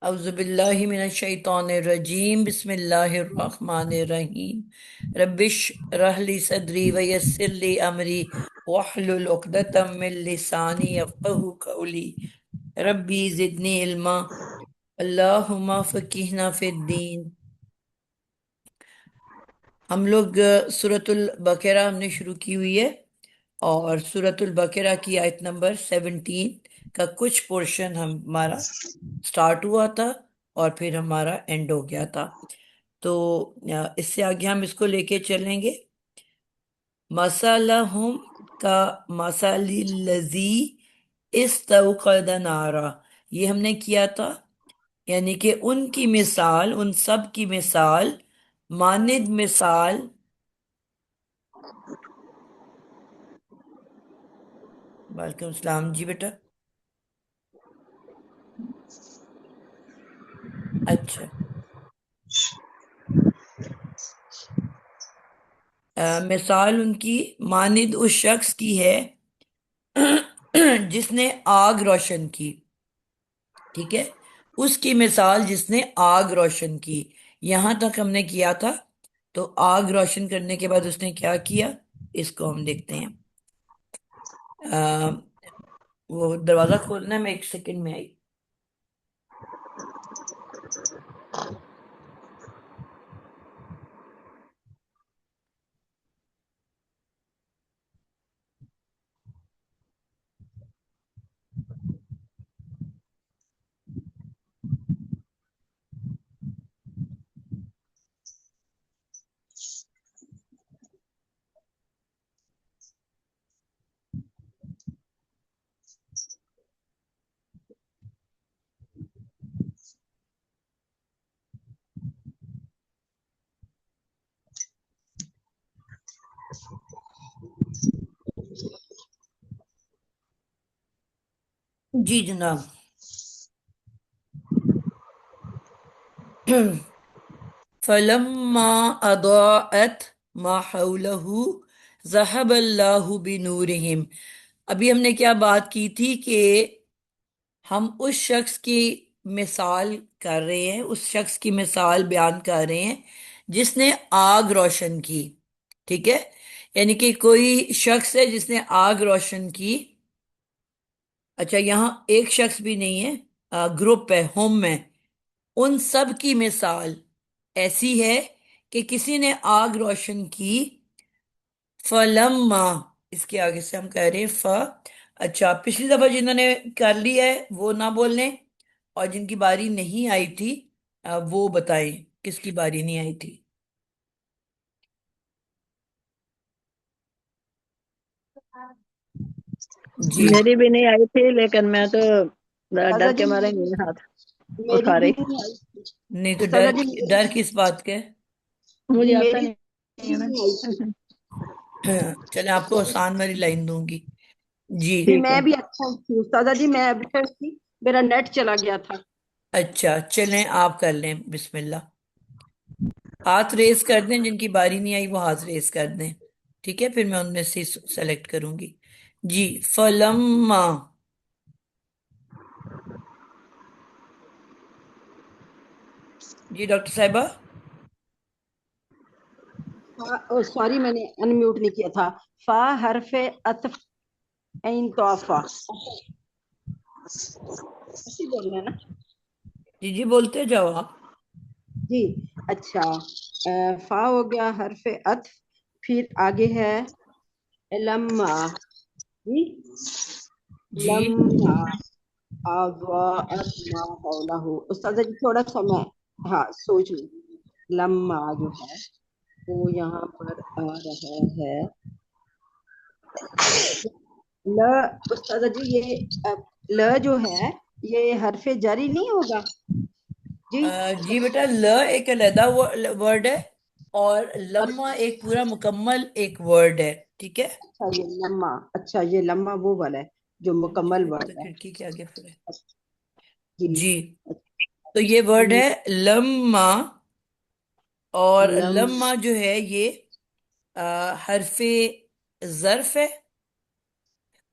اعوذ باللہ من الشیطان الرجیم، بسم اللہ الرحمن الرحیم۔ ربش رح لی صدری ویسر لی امری واحلل عقدۃ من لسانی یفقہوا قولی۔ ربی زدنی علما، اللہم فقہنا فی الدین۔ ہم لوگ سورۃ البقرہ ہم نے شروع کی ہوئی ہے، اور سورۃ البقرہ کی آیت نمبر 17 کا کچھ پورشن ہمارا سٹارٹ ہوا تھا اور پھر ہمارا اینڈ ہو گیا تھا۔ تو اس سے آگے ہم اس کو لے کے چلیں گے۔ مثلہم کا مثل الذی استوقد نارا، یہ ہم نے کیا تھا، یعنی کہ ان کی مثال، ان سب کی مثال، مانند مثال۔ وعلیکم السلام جی بیٹا۔ اچھا، مثال ان کی مانند اس شخص کی ہے جس نے آگ روشن کی، ٹھیک ہے، اس کی مثال جس نے آگ روشن کی۔ یہاں تک ہم نے کیا تھا۔ تو آگ روشن کرنے کے بعد اس نے کیا کیا، اس کو ہم دیکھتے ہیں۔ آ، وہ دروازہ کھولنا ہے، میں 1 سیکنڈ میں آئی۔ جی جناب۔ فلما اضاءت ما حوله ذهب اللہ بنورہم۔ ابھی ہم نے کیا بات کی تھی کہ ہم اس شخص کی مثال کر رہے ہیں، اس شخص کی مثال بیان کر رہے ہیں جس نے آگ روشن کی، ٹھیک ہے، یعنی کہ کوئی شخص ہے جس نے آگ روشن کی۔ اچھا، یہاں ایک شخص بھی نہیں ہے، گروپ ہے، ہوم میں۔ ان سب کی مثال ایسی ہے کہ کسی نے آگ روشن کی، فلما، اس کے آگے سے ہم کہہ رہے ہیں ف۔ اچھا، پچھلی دفعہ جنہوں نے کر لیا ہے وہ نہ بولیں، اور جن کی باری نہیں آئی تھی وہ بتائیں کس کی باری نہیں آئی تھی۔ جی، میری بھی نہیں آئی تھی، لیکن میں تو استاذہ ڈر کے جی مارے نہیں ہاتھ میری اٹھا بھی رہی۔ نہیں آئی تھی۔ نہیں تو استاذہ جی ڈر کس بات کا مجھے آتا میری نہیں بھی ہے نا۔ نہیں آئی تھی۔ ہے؟ چلیں آپ کو آسان والی لائن دوں گی۔ جی، جی ٹھیک ہے۔ میں بھی اچھا تھی استاذہ جی، میں ابھی تک تھی، میرا نیٹ چلا گیا تھا۔ اچھا چلیں آپ کر لیں، بسم اللہ۔ ہاتھ ریز کر دیں، جن کی باری نہیں آئی وہ ہاتھ ریز کر دیں، ٹھیک ہے، پھر میں ان میں سے سلیکٹ کروں گی۔ جی، فلما۔ جی ڈاکٹر صاحبہ۔ سوری میں نے ان میوٹ نہیں کیا تھا۔ فا حرف عطف، عین طوفا، اسی بولنا ہے نا؟ جی جی بولتے جاؤ آپ۔ جی اچھا، فا ہو گیا حرف عطف، پھر آگے ہے لما، جی جی لما اضاءت ما حولہ۔ استاذہ جی تھوڑا سا میں ہاں سوچ لوں۔ لما جو ہے وہ یہاں پر آ رہا ہے ل۔ استاذہ جی یہ ل جو ہے یہ حرف جری نہیں ہوگا؟ جی جی بیٹا، ایک علیحدہ ورڈ ہے، اور لمحہ ایک پورا مکمل ایک ورڈ ہے، ٹھیک ہے۔ اچھا یہ لما، اچھا یہ لما وہ والا ہے جو مکمل ورڈ ہے۔ کھڑکی کے آگے پھر ہے۔ جی جی، تو یہ ورڈ ہے لمحہ، اور لم لمحہ جو ہے یہ حرف ظرف ہے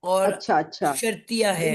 اور اچھا اچھا شرطیہ ہے۔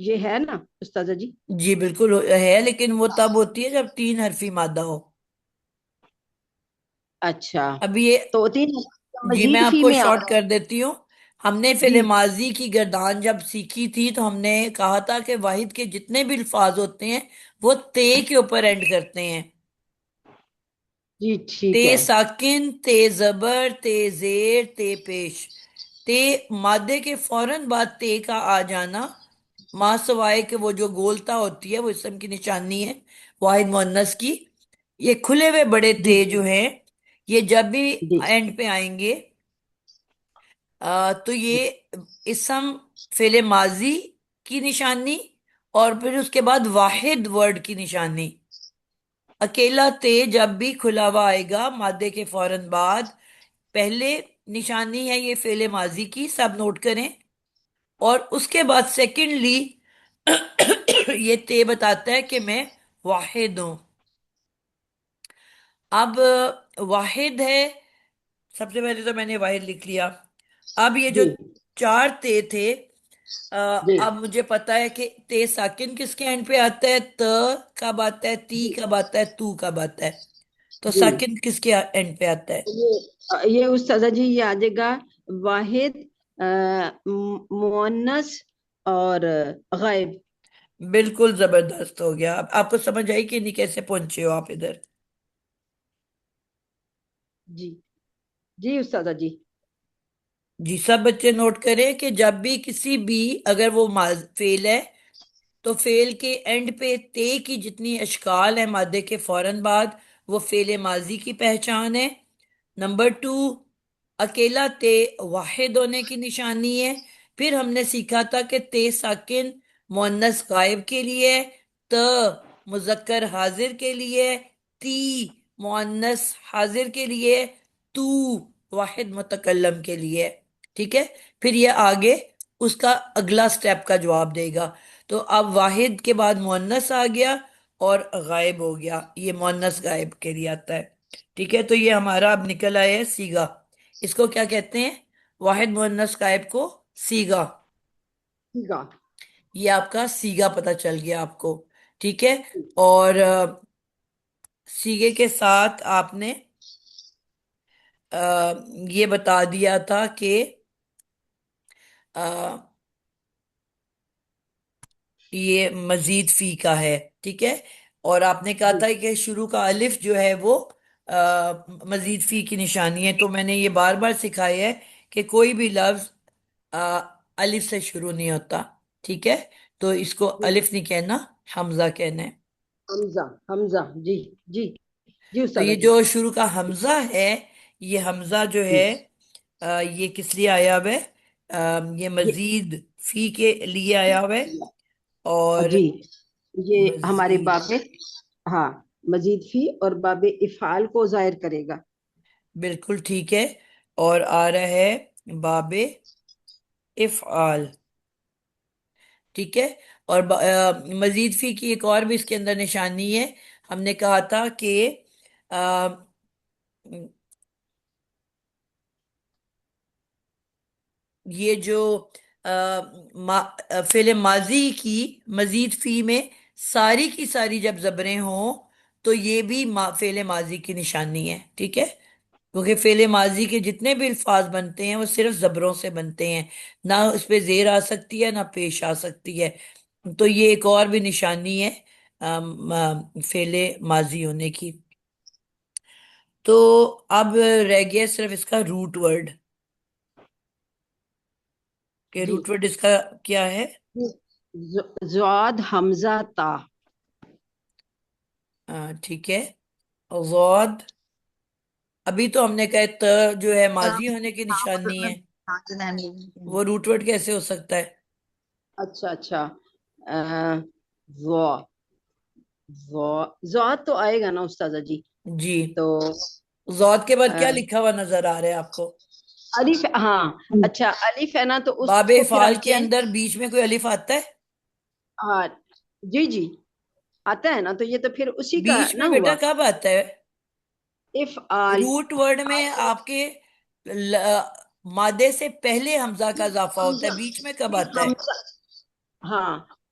یہ ہے نا استاذہ جی؟ جی بالکل ہے، لیکن وہ تب ہوتی ہے جب 3 حرفی مادہ ہو. اچھا، اب یہ، تو تین جی میں مزید آپ فی کو میں آ شارٹ رہا کر دیتی ہوں. ہم نے ہے فعل جی ماضی کی گردان جب سیکھی تھی تو ہم نے کہا تھا کہ واحد کے جتنے بھی الفاظ ہوتے ہیں وہ تے کے اوپر اینڈ کرتے ہیں. جی ٹھیک تے ہے ساکن، تے زبر، تے زیر، تے پیش. تے مادے کے فوراً بعد تے کا آ جانا، ماں سوائے کہ وہ جو گولتا ہوتی ہے وہ اسم کی نشانی ہے واحد مؤنث کی. یہ کھلے ہوئے بڑے جی تے جو ہیں یہ جب بھی جی اینڈ پہ آئیں گے تو یہ اسم فعل ماضی کی نشانی اور پھر اس کے بعد واحد ورڈ کی نشانی. اکیلا تے جب بھی کھلا ہوا آئے گا مادے کے فوراً بعد، پہلے نشانی ہے یہ فعل ماضی کی، سب نوٹ کریں. اور اس کے بعد سیکنڈلی یہ تے بتاتا ہے کہ میں واحد ہوں. اب واحد ہے، سب سے پہلے تو میں نے واحد لکھ لیا. اب یہ جو جی 4 تے تھے، جی اب مجھے پتا ہے کہ تے ساکن کس کے اینڈ پہ آتا ہے، ت کب آتا ہے، تی جی کب آتا ہے، تو کب آتا ہے. تو جی ساکن کس کے اینڈ پہ آتا ہے؟ یہ استاذہ جی یہ آ جائے گا واحد، مؤنث اور غائب. بالکل زبردست ہو گیا. اب آپ کو سمجھ آئی کہ نہیں کیسے پہنچے ہو آپ ادھر؟ جی جی استاذہ جی جی سب بچے نوٹ کریں کہ جب بھی کسی بھی، اگر وہ فعل ہے تو فعل کے اینڈ پہ تے کی جتنی اشکال ہے مادے کے فوراً بعد وہ فعل ماضی کی پہچان ہے. نمبر 2، اکیلا تے واحد ہونے کی نشانی ہے. پھر ہم نے سیکھا تھا کہ تے ساکن مؤنث غائب کے لیے، ت مذکر حاضر کے لیے، تی مؤنث حاضر کے لیے، تو واحد متکلم کے لیے. ٹھیک ہے، پھر یہ آگے اس کا اگلا سٹیپ کا جواب دے گا. تو اب واحد کے بعد مؤنث آ گیا اور غائب ہو گیا، یہ مؤنث غائب کے لیے آتا ہے. ٹھیک ہے، تو یہ ہمارا اب نکل آیا ہے سیگا. اس کو کیا کہتے ہیں؟ واحد مؤنث غائب کو سیگا. ٹھیک ہے یہ آپ کا سیگا پتہ چل گیا آپ کو. ٹھیک ہے، اور سیگے کے ساتھ آپ نے یہ بتا دیا تھا کہ یہ مزید فی کا ہے. ٹھیک ہے، اور آپ نے کہا جی تھا کہ شروع کا الف جو ہے وہ مزید فی کی نشانی ہے. تو میں نے یہ بار بار سکھایا ہے کہ کوئی بھی لفظ الف سے شروع نہیں ہوتا. ٹھیک ہے، تو اس کو جی الف نہیں کہنا، حمزہ کہنا ہے. حمزہ حمزہ جی جی جی تو استاذہ یہ جی جو شروع کا حمزہ ہے، یہ حمزہ جو جی ہے یہ کس لیے آیا ہوا ہے؟ یہ یہ مزید فی کے لیے آیا ہوا ہے. اور جی یہ ہمارے مزید، باب، ہاں، مزید فی اور باب افعال کو ظاہر کرے گا. بالکل ٹھیک ہے. اور آ رہا ہے باب افعال. ٹھیک ہے، اور مزید فی کی ایک اور بھی اس کے اندر نشانی ہے. ہم نے کہا تھا کہ آ، یہ جو فعل ماضی کی مزید فی میں ساری کی ساری جب زبریں ہوں تو یہ بھی فعل ماضی کی نشانی ہے. ٹھیک ہے، کیونکہ فعل ماضی کے جتنے بھی الفاظ بنتے ہیں وہ صرف زبروں سے بنتے ہیں، نہ اس پہ زیر آ سکتی ہے نہ پیش آ سکتی ہے. تو یہ ایک اور بھی نشانی ہے فعل ماضی ہونے کی. تو اب رہ گیا صرف اس کا روٹ ورڈ، کہ جی روٹ ورڈ اس کا کیا ہے؟ زواد حمزہ تا. ٹھیک ہے، غود. ابھی تو ہم نے کہا جو ہے ماضی ہونے کی نشانی ہے، وہ روٹ ورڈ کیسے ہو سکتا ہے؟ اچھا اچھا، وا وا زواد تو آئے گا نا استاذہ جی؟ جی، تو زود کے بعد کیا لکھا ہوا نظر آ رہا ہے آپ کو؟ الف، ہاں اچھا الف ہے نا، تو اس باب کو پھر فعال ہم کے چینج. اندر بیچ میں کوئی الف آتا ہے؟ ہاں جی جی آتا ہے نا، تو یہ تو پھر اسی کا بیچ نہ میں بیٹا ہوا کب آتا ہے؟ افعال. روٹ ورڈ میں آپ کے مادے سے پہلے حمزہ کا اضافہ ہوتا ہے، بیچ میں کب آتا ہے؟ حمزہ، ہاں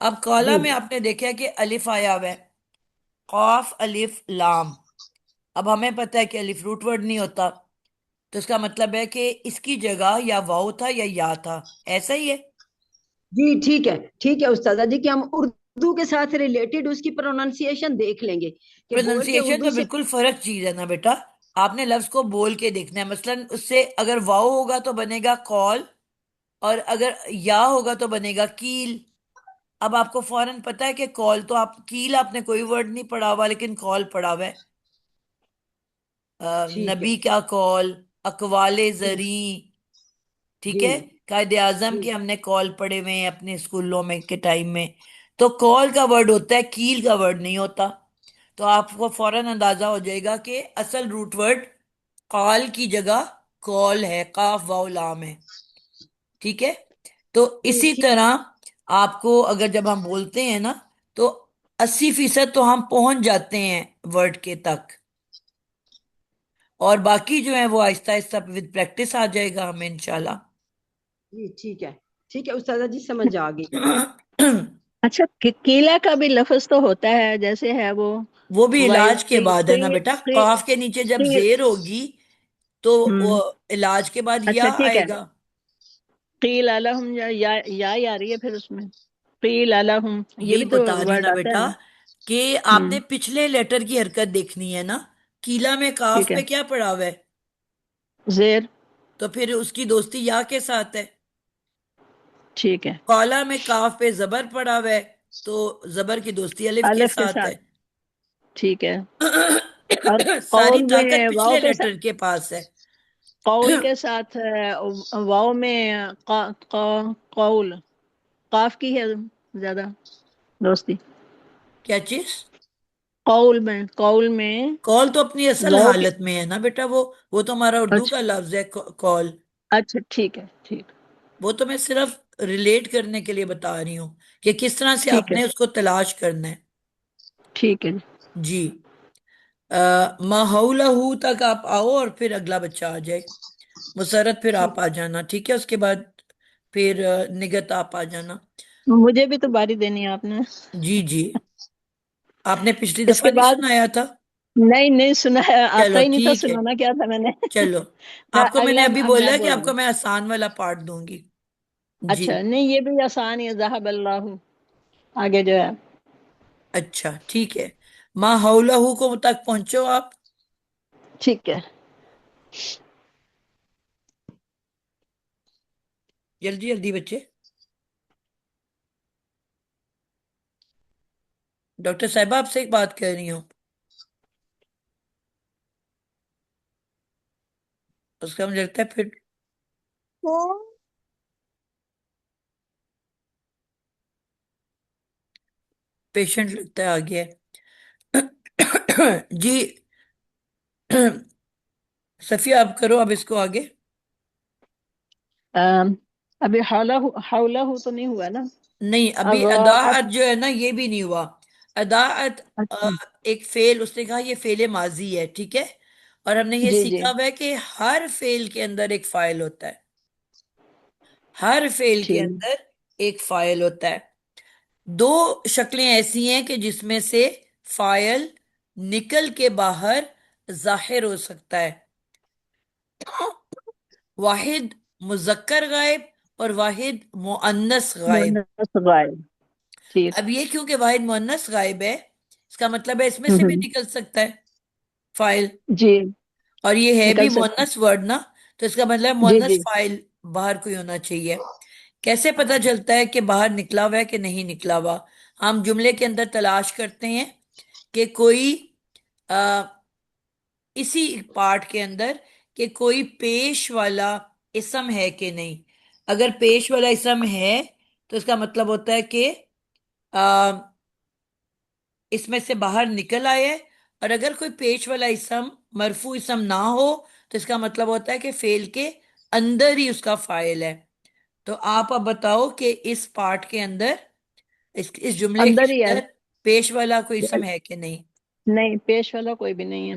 اب کالا جی میں آپ نے دیکھا کہ الف آیا ہوا ہے، قاف الف لام. اب ہمیں پتہ ہے کہ الف روٹ ورڈ نہیں ہوتا، تو اس کا مطلب ہے کہ اس کی جگہ یا واؤ تھا یا تھا. ایسا ہی ہے. جی ٹھیک ہے استاذہ جی کہ ہم اردو کے ساتھ ریلیٹڈ اس کی پروننسیشن دیکھ لیں گے کہ بول کے پروننسیشن اردو تو سے. بالکل فرق چیز ہے نا بیٹا. آپ نے لفظ کو بول کے دیکھنا ہے. مثلا اس سے اگر واؤ ہوگا تو بنے گا کال، اور اگر یا ہوگا تو بنے گا کیل. اب آپ کو فوراً پتا ہے کہ کال تو آپ کیل، آپ نے کوئی ورڈ نہیں پڑھا ہوا لیکن کال پڑھا ہوا ہے. ٹھیک ہے. نبی کا کال، اقوال جی زریں. ٹھیک جی ہے. قائد اعظم جی کے ہم نے کال پڑھے ہوئے ہیں اپنے اسکولوں میں کے ٹائم میں. تو کال کا ورڈ ہوتا ہے، کیل کا ورڈ نہیں ہوتا. تو آپ کو فوراً اندازہ ہو جائے گا کہ اصل روٹ ورڈ قال کی جگہ کال ہے، قاف واو لام ہے. ٹھیک ہے. تو جی اسی ٹھیک. طرح آپ کو اگر جب ہم بولتے ہیں نا تو 80% تو ہم پہنچ جاتے ہیں ورڈ کے تک، اور باقی جو ہے وہ آہستہ آہستہ ود پریکٹس آ جائے گا ہمیں انشاءاللہ. جی ٹھیک ہے استاذہ جی سمجھ آ گئی. اچھا کیلا کا بھی لفظ تو ہوتا ہے، جیسے ہے وہ وہ بھی وائز علاج کے بعد ہے نا بیٹا. قاف کے نیچے جب زیر ہوگی تو وہ ہوں علاج کے بعد اچھا یا ٹھیک آئے ہے. گا. قیل الہم یا آ رہی ہے پھر اس میں، قیل الہم یہ یہی بھی تو بتا رہی ہوں ورڈ نا آتا ہے بیٹا نا. کہ آپ ہوں نے پچھلے لیٹر کی حرکت دیکھنی ہے نا. کیلا میں کاف ٹھیک ہے. پہ کیا پڑا ہوا ہے؟ زیر. تو پھر اس کی دوستی یا کے ساتھ ہے. ٹھیک ہے. قالا میں کاف پہ زبر پڑا ہوا ہے، تو زبر کی دوستی الف کے الف کے ساتھ ہے. ساتھ. ٹھیک ہے. اور ساری قول طاقت میں واؤ پچھلے کے ساتھ، لیٹر کے پاس ہے. قول کے ساتھ واؤ میں قول قاف کی ہے زیادہ دوستی. کیا چیز؟ قول میں کال تو اپنی اصل واؤ کے. حالت میں ہے نا بیٹا. وہ تو ہمارا اردو اچھا کا لفظ ہے کال. اچھا ٹھیک ہے. ٹھیک وہ تو میں صرف ریلیٹ کرنے کے لیے بتا رہی ہوں کہ کس طرح سے آپ ٹھیک ہے. نے اس کو تلاش کرنا ہے. ٹھیک ہے. جی. ماحولہ تک آپ آؤ اور پھر اگلا بچہ آ جائے. مسرت پھر ٹھیک. آپ آ جانا. ٹھیک ہے. اس کے بعد پھر نگت آپ آ جانا. مجھے بھی تو باری دینی ہے آپ نے. جی جی. آپ نے پچھلی اس دفعہ کے نہیں بعد سنایا تھا؟ نہیں سنا ہے، آتا چلو ہی نہیں تھا. ٹھیک ہے. سنانا کیا تھا میں نے. چلو. آپ کو میں نے اگلا ابھی اب میں بولا کہ آپ بولوں کو گی. میں آسان والا پارٹ دوں گی. جی. اچھا نہیں یہ بھی آسان ہے، ذہب اللہ آگے جو ہے. اچھا ٹھیک ہے. ماحولہ کو تک پہنچو آپ. ٹھیک ہے. جلدی جلدی بچے. ڈاکٹر صاحبہ آپ سے ایک بات کہہ رہی ہوں. اس کا مجھے لگتا ہے پھر پیشنٹ لگتا ہے آگے. جی. صفیہ آپ کرو اب اس کو آگے. ابھی حولہ تو نہیں ہوا نا. نہیں ابھی اضاءت. اضاعت جو ہے نا یہ بھی نہیں ہوا. اضاعت اچھا ایک فعل، اس نے کہا یہ فعل ماضی ہے. ٹھیک ہے. اور ہم نے یہ جی جی سیکھا ہوا ہے کہ ہر فعل کے اندر ایک فاعل ہوتا ہے. ہر فعل کے ٹھیک. اندر ایک فاعل ہوتا ہے. دو شکلیں ایسی ہیں کہ جس میں سے فاعل نکل کے باہر ظاہر ہو سکتا ہے. واحد مذکر غائب اور واحد مؤنث غائب. مونس غائب. ٹھیک. اب یہ کیونکہ واحد مؤنث غائب ہے، اس کا مطلب ہے اس میں سے بھی ہوں نکل سکتا ہے فاعل. جی اور یہ ہے بھی نکل سکتا مؤنث ورڈ نا، تو اس کا مطلب ہے. جی مؤنث جی فاعل باہر کوئی ہونا چاہیے. کیسے پتہ چلتا ہے کہ باہر نکلا ہوا ہے کہ نہیں نکلا ہوا؟ ہم جملے کے اندر تلاش کرتے ہیں کہ کوئی اسی پارٹ کے اندر کہ کوئی پیش والا اسم ہے کہ نہیں. اگر پیش والا اسم ہے تو اس کا مطلب ہوتا ہے کہ آ، اس میں سے باہر نکل آئے. اور اگر کوئی پیش والا اسم مرفوع اسم نہ ہو تو اس کا مطلب ہوتا ہے کہ فعل کے اندر ہی اس کا فاعل ہے. تو آپ اب بتاؤ کہ اس پارٹ کے اندر، اس جملے کے اندر ہی اندر پیش والا کوئی ہے. اسم ہے کہ نہیں؟ نہیں پیش والا کوئی بھی نہیں ہے.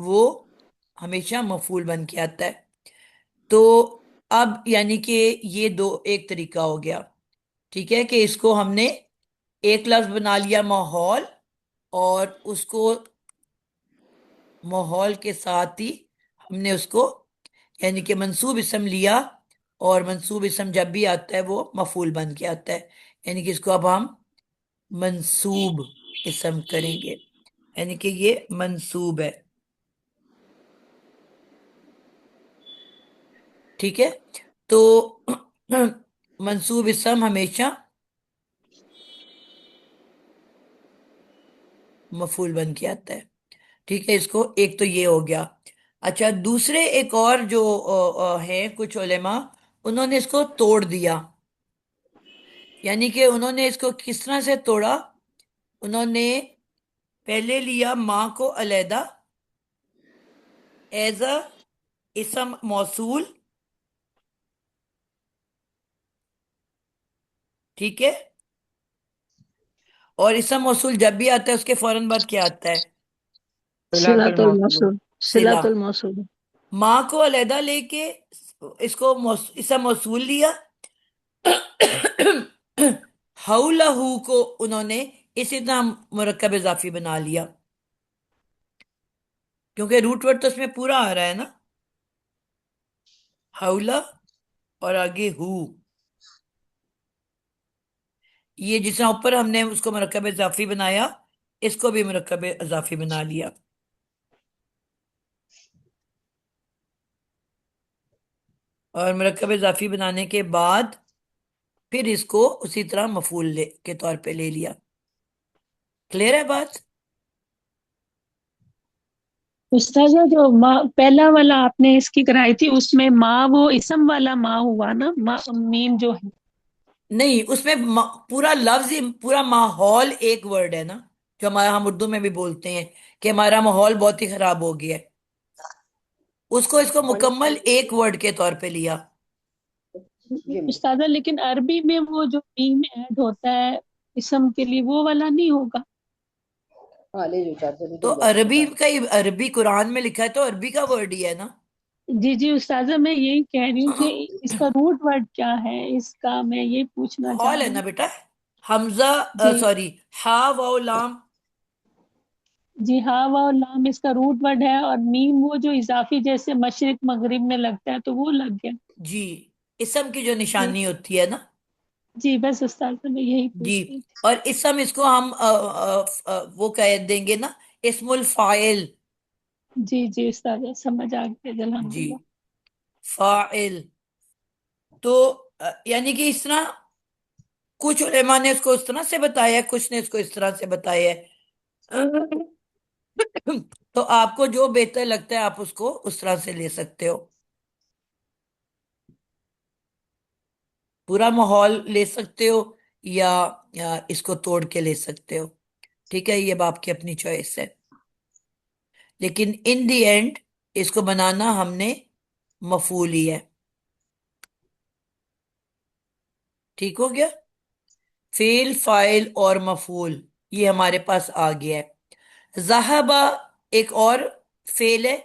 وہ ہمیشہ مفعول بن کے آتا ہے. تو اب یعنی کہ یہ دو ایک طریقہ ہو گیا. ٹھیک ہے کہ اس کو ہم نے ایک لفظ بنا لیا ماحول، اور اس کو ماحول کے ساتھ ہی ہم نے اس کو یعنی کہ منصوب اسم لیا، اور منصوب اسم جب بھی آتا ہے وہ مفعول بن کے آتا ہے. یعنی کہ اس کو اب ہم منصوب اسم کریں گے، یعنی کہ یہ منصوب ہے. ٹھیک ہے، تو منصوب اسم ہمیشہ مفعول بن کے آتا ہے. ٹھیک ہے، اس کو ایک تو یہ ہو گیا. اچھا، دوسرے ایک اور جو ہیں کچھ علماء، انہوں نے اس کو توڑ دیا. یعنی کہ انہوں نے اس کو کس طرح سے توڑا؟ انہوں نے پہلے لیا ماں کو علیحدہ ایز اے اسم موصول. ٹھیک ہے، اور اسم موصول جب بھی آتا ہے اس کے فوراً بعد کیا آتا ہے؟ صلۃ الموصول. صلہ. صلۃ الموصول. ماں کو علیحدہ لے کے اس کو اسم موصول لیا. حولہ کو انہوں نے اسی طرح مرکب اضافی بنا لیا، کیونکہ روٹ ورڈ تو اس میں پورا آ رہا ہے نا، حولہ اور آگے ہو. یہ جس طرح اوپر ہم نے اس کو مرکب اضافی بنایا، اس کو بھی مرکب اضافی بنا لیا. اور مرکب اضافی بنانے کے بعد پھر اس کو اسی طرح مفعول کے طور پہ لے لیا. کلیئر ہے بات؟ استاذہ جو ماں پہلا والا آپ نے اس کی کرائی تھی، اس میں ماں وہ اسم والا ماں ہوا نا، ماں میم جو ہے. نہیں، اس میں پورا لفظ ہی پورا ماحول ایک ورڈ ہے نا، جو ہمارا ہم اردو میں بھی بولتے ہیں کہ ہمارا ماحول بہت ہی خراب ہو گیا ہے. اس کو مکمل ایک ورڈ کے طور پہ لیا. استاذہ لیکن عربی میں وہ جو میم ایڈ ہوتا ہے اسم کے لیے، وہ والا نہیں ہوگا؟ تو عربی قرآن میں لکھا ہے تو عربی کا ورڈ ہی ہے نا. جی جی استاذہ، میں یہی کہہ رہی ہوں کہ اس کا روٹ ورڈ کیا ہے، اس کا میں یہ پوچھنا چاہ ہال ہے رہی نا ہوں. بیٹا، حمزہ جی سوری، ہا واو لام. جی ہاں، وہ لام اس کا روٹ ورڈ ہے، اور میم وہ جو اضافی جیسے مشرق مغرب میں لگتا ہے تو وہ لگ گیا. جی، اسم کی جو جی نشانی ہوتی ہے نا. جی بس استاذہ میں یہی جی، پوچھ رہی اور اسم اس کو ہم وہ کہہ دیں گے نا، اسم الفاعل. تھی. جی جی استاذہ سمجھ آ گیا الحمد جی، للہ. فاعل. تو یعنی کہ اس طرح کچھ علماء نے اس کو اس طرح سے بتایا ہے، کچھ نے اس کو اس طرح سے بتایا ہے. تو آپ کو جو بہتر لگتا ہے آپ اس کو اس طرح سے لے سکتے ہو. پورا ماحول لے سکتے ہو، یا اس کو توڑ کے لے سکتے ہو. ٹھیک ہے، یہ اب آپ کی اپنی چوائس ہے، لیکن ان دی اینڈ اس کو بنانا ہم نے مفعول ہی ہے. ٹھیک ہو گیا، فعل، فاعل اور مفعول یہ ہمارے پاس آ گیا ہے. ذہبہ ایک اور فعل ہے.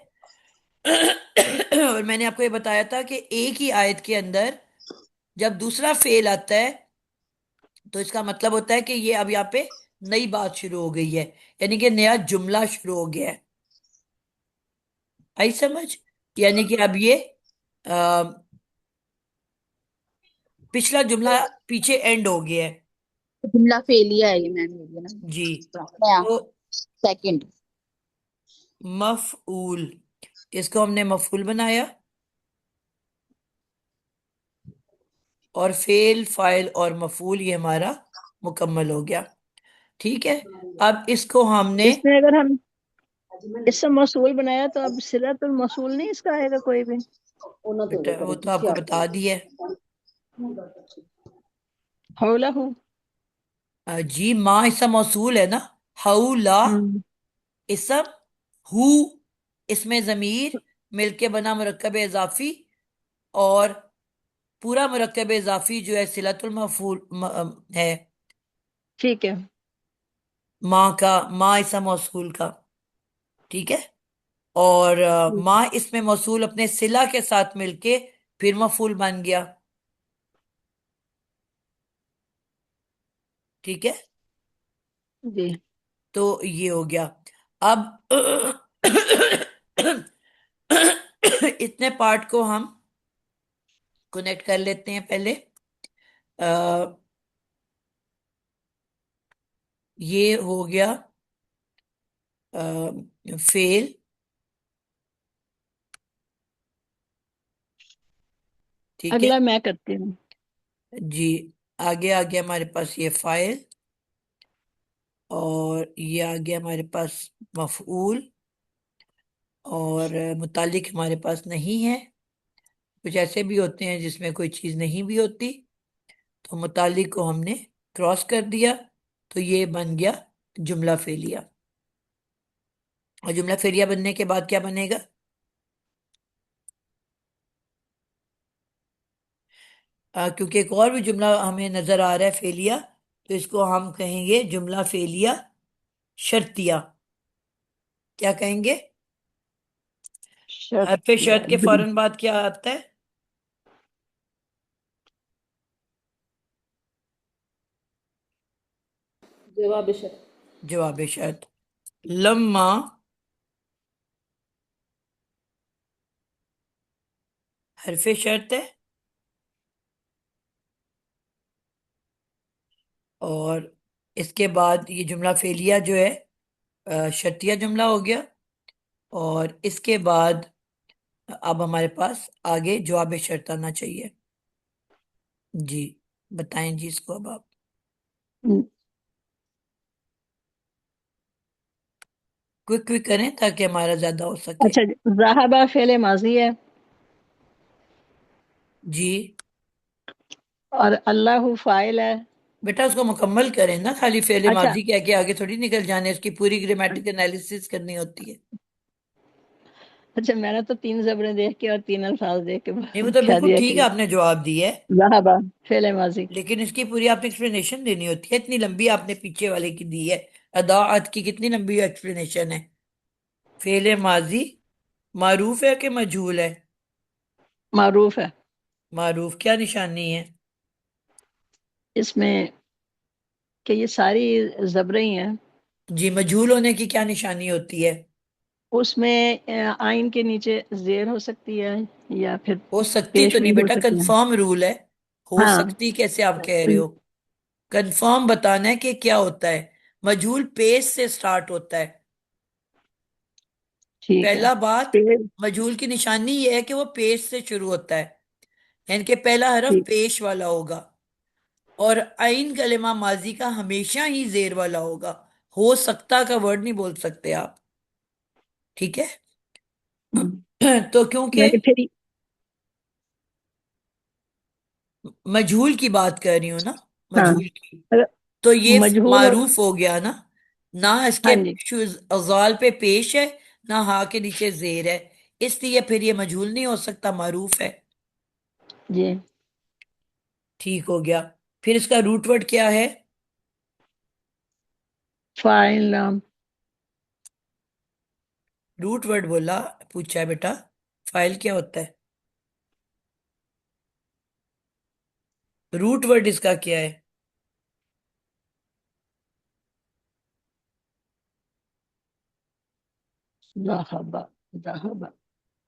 اور میں نے آپ کو یہ بتایا تھا کہ ایک ہی آیت کے اندر جب دوسرا فعل آتا ہے تو اس کا مطلب ہوتا ہے کہ یہ اب یہاں پہ نئی بات شروع ہو گئی ہے، یعنی کہ نیا جملہ شروع ہو گیا ہے. آئی سمجھ؟ یعنی کہ اب یہ پچھلا جملہ پیچھے اینڈ ہو گیا ہے. جملہ فعلیہ ہے یہ میم، یہ نا جی، نیا تو سیکنڈ. مفعول، اس کو ہم نے مفعول بنایا، اور فعل، فاعل اور مفعول یہ ہمارا مکمل ہو گیا. ٹھیک ہے، اب اس کو ہم نے اس میں اگر ہم اسم موصول بنایا تو اب صلۃ الموصول نہیں اس کا آئے گا کوئی بھی؟ بیٹا وہ تو آپ کو بتا دیا ہے. حولہ. جی، ماں اسم موصول ہے نا، حولا اسم، ہو اس میں ضمیر مل کے بنا مرکب اضافی، اور پورا مرکب اضافی جو ہے صلۃ المفعول ہے ٹھیک ہے. ماں کا، ماں اسم موصول کا. ٹھیک ہے، اور ما اس میں موصول اپنے صلہ کے ساتھ مل کے پھر مفعول بن گیا. ٹھیک ہے، جی تو یہ ہو گیا. اب اتنے پارٹ کو ہم کنیکٹ کر لیتے ہیں. پہلے یہ ہو گیا فیل. ٹھیک ہے اگلا میں کرتی ہوں. جی. آگے آ گیا ہمارے پاس یہ فائل، اور یہ آ گیا ہمارے پاس مفعول، اور متعلق ہمارے پاس نہیں ہے. کچھ ایسے بھی ہوتے ہیں جس میں کوئی چیز نہیں بھی ہوتی، تو متعلق کو ہم نے کراس کر دیا، تو یہ بن گیا جملہ فعلیہ. اور جملہ فعلیہ بننے کے بعد کیا بنے گا؟ کیونکہ ایک اور بھی جملہ ہمیں نظر آ رہا ہے فعلیہ، تو اس کو ہم کہیں گے جملہ فعلیہ شرطیہ. کیا کہیں گے؟ حرف شرط کے فوراً بعد کیا آتا ہے؟ جواب شرط. جواب شرط. لما حرف شرط ہے، اور اس کے بعد یہ جملہ فعلیہ جو ہے شرطیہ جملہ ہو گیا. اور اس کے بعد اب ہمارے پاس آگے جواب شرط آنا چاہیے. جی بتائیں جی اس کو اب آپ. کوئک کریں تاکہ ہمارا زیادہ ہو سکے. اچھا جی، ذہبہ فعل ماضی ہے، جی اور اللہ فاعل ہے. بیٹا اس کو مکمل کریں نا، خالی فعل اچھا ماضی کہہ کے آگے تھوڑی نکل جانے، اس کی پوری گرامیٹک انالیسس کرنی ہوتی ہے. اچھا، میں نے تو 3 زبریں دیکھ کے اور 3 الفاظ دیکھ کے نہیں وہ تو کہہ بالکل دیا ٹھیک کہ ہے، آپ نے جواب دی ہے، ذہبہ فعل ماضی. لیکن اس کی پوری آپ نے ایکسپلینیشن دینی ہوتی ہے. اتنی لمبی آپ نے پیچھے والے کی دی ہے. اضاعت کی کتنی لمبی ایکسپلینیشن ہے. فعل ماضی معروف ہے کہ مجہول ہے؟ معروف ہے. معروف. کیا نشانی ہے؟ اس میں کہ یہ ساری زبریں ہی ہیں. جی مجہول ہونے کی کیا نشانی ہوتی ہے؟ اس میں آئین کے نیچے زیر ہو سکتی ہے، یا پھر ہو سکتی پیش تو بھی نہیں ہو بیٹا، سکتی ہے. کنفرم رول ہے. ہو ہاں سکتی کیسے آپ کہہ رہے ہو؟ کنفرم بتانا ہے کہ کیا ہوتا ہے. مجہول پیش سے سٹارٹ ہوتا ہے. ٹھیک ہے. پہلا بات، پھر مجہول کی نشانی یہ ہے کہ وہ پیش سے شروع ہوتا ہے، یعنی کہ پہلا حرف ٹھیک. پیش والا ہوگا. اور عین کلمہ ماضی کا ہمیشہ ہی زیر والا ہوگا. ہو سکتا کا ورڈ نہیں بول سکتے آپ. ٹھیک ہے. تو کیونکہ یعنی پھر مجہول کی بات کر رہی ہوں نا، ہاں مجہول کی، تو یہ مجہول اور معروف ہو گیا نا. نہ اس کے ہاں جی ازال پہ پیش ہے، نہ ہاں کے نیچے زیر ہے، اس لیے پھر یہ مجہول نہیں ہو سکتا، معروف ہے. جی. ٹھیک ہو گیا. پھر اس کا روٹ ورڈ کیا ہے؟ فاعل نام. روٹ ورڈ بولا، پوچھا ہے بیٹا، فائل کیا ہوتا ہے؟ روٹ ورڈ اس کا کیا ہے؟ ذہبہ. ذہبہ.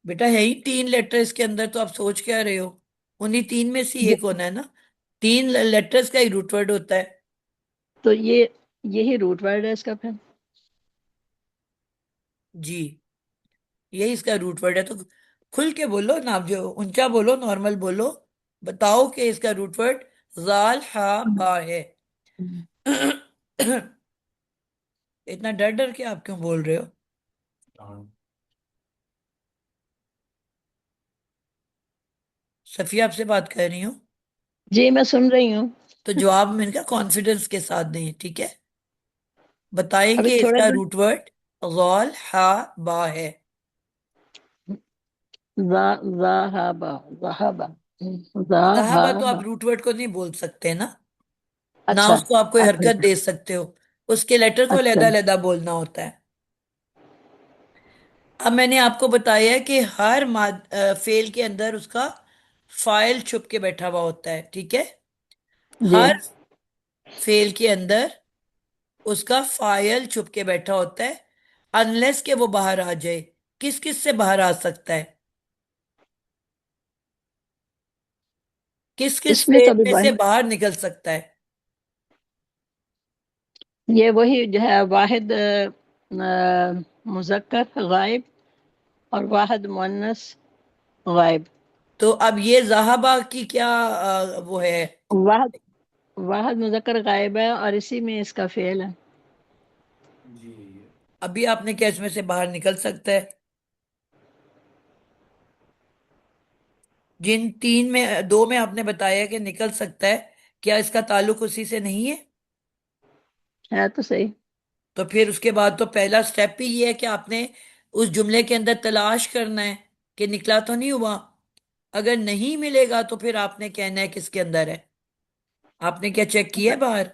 بیٹا ہے ہی 3 لیٹر اس کے اندر، تو آپ سوچ کیا رہے ہو؟ انہی 3 میں سے ایک ہونا ہے نا. 3 لیٹرز کا ہی روٹ ورڈ ہوتا ہے. تو یہی روٹ ورڈ ہے اس کا پھر. جی یہی اس کا روٹ ورڈ ہے. تو کھل کے بولو نا، آپ جو اونچا بولو، نارمل بولو، بتاؤ کہ اس کا روٹ ورڈ زال ہا با ہے. اتنا ڈر ڈر کے آپ کیوں بول رہے ہو؟ صفیہ آپ سے بات کر رہی ہوں. جی میں سن رہی ہوں. تو جواب میں نے کہا کانفیڈنس کے ساتھ دیں. ٹھیک ہے، بتائیں ابھی کہ اس تھوڑا کا سا روٹ ورڈ غال ہا با ہے. ذہبہ. ذہبہ. صحابہ تو آپ ذہبہ. روٹ ورڈ کو نہیں بول سکتے نا، نہ اچھا اس کو آپ کوئی حرکت اچھا دے سکتے ہو. اس کے لیٹر کو اچھا. علیحدہ علیحدہ بولنا ہوتا ہے. اب میں نے آپ کو بتایا ہے کہ ہر فعل کے اندر اس کا فاعل چھپ کے بیٹھا ہوا ہوتا ہے، ٹھیک ہے؟ جی ہر فعل کے اندر اس کا فاعل چھپ کے بیٹھا ہوتا ہے، انلیس کہ وہ باہر آ جائے۔ کس کس سے باہر آ سکتا ہے؟ کس کس اس میں تو فعل ابھی میں سے باہر نکل سکتا ہے؟ یہ وہی جو ہے واحد مذکر غائب اور واحد مؤنث غائب. تو اب یہ ذہبہ کی کیا وہ ہے؟ واحد واحد مذکر غائب ہے اور اسی میں اس کا فعل ہے. ابھی آپ نے کیا اس میں سے باہر نکل سکتا ہے؟ جن تین میں، دو میں آپ نے بتایا کہ نکل سکتا ہے، کیا اس کا تعلق اسی سے نہیں ہے؟ ہے تو صحیح. تو پھر اس کے بعد تو پہلا سٹیپ ہی یہ ہے کہ آپ نے اس جملے کے اندر تلاش کرنا ہے کہ نکلا تو نہیں ہوا۔ اگر نہیں ملے گا تو پھر آپ نے کہنا ہے کس کے اندر ہے۔ آپ نے کیا چیک کیا ہے باہر؟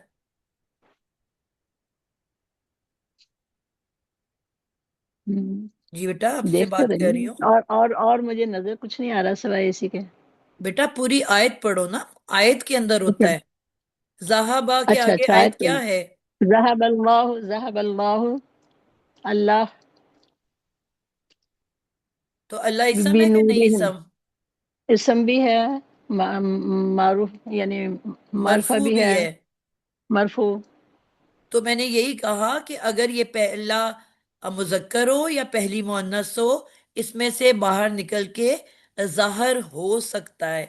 ہم، جی بیٹا، آپ سے دیکھ تو بات کر رہی رہی ہوں۔ ہوں اور مجھے نظر کچھ نہیں آ رہا سوائے اسی کے. بیٹا پوری آیت پڑھو نا، آیت کے اندر اچھا ہوتا ہے۔ ذہبا کے اچھا آگے اچھا آیت آیت کیا ہے؟ ذهب اللہ اللہ تو اللہ اسم ہے کہ نہیں بنورہم. اسم؟ اسم بھی ہے، معروف یعنی معرفہ مرفوع بھی بھی ہے، ہے۔ مرفوع. تو میں نے یہی کہا کہ اگر یہ پہلا مذکر ہو یا پہلی مؤنث ہو، اس میں سے باہر نکل کے ظاہر ہو سکتا ہے۔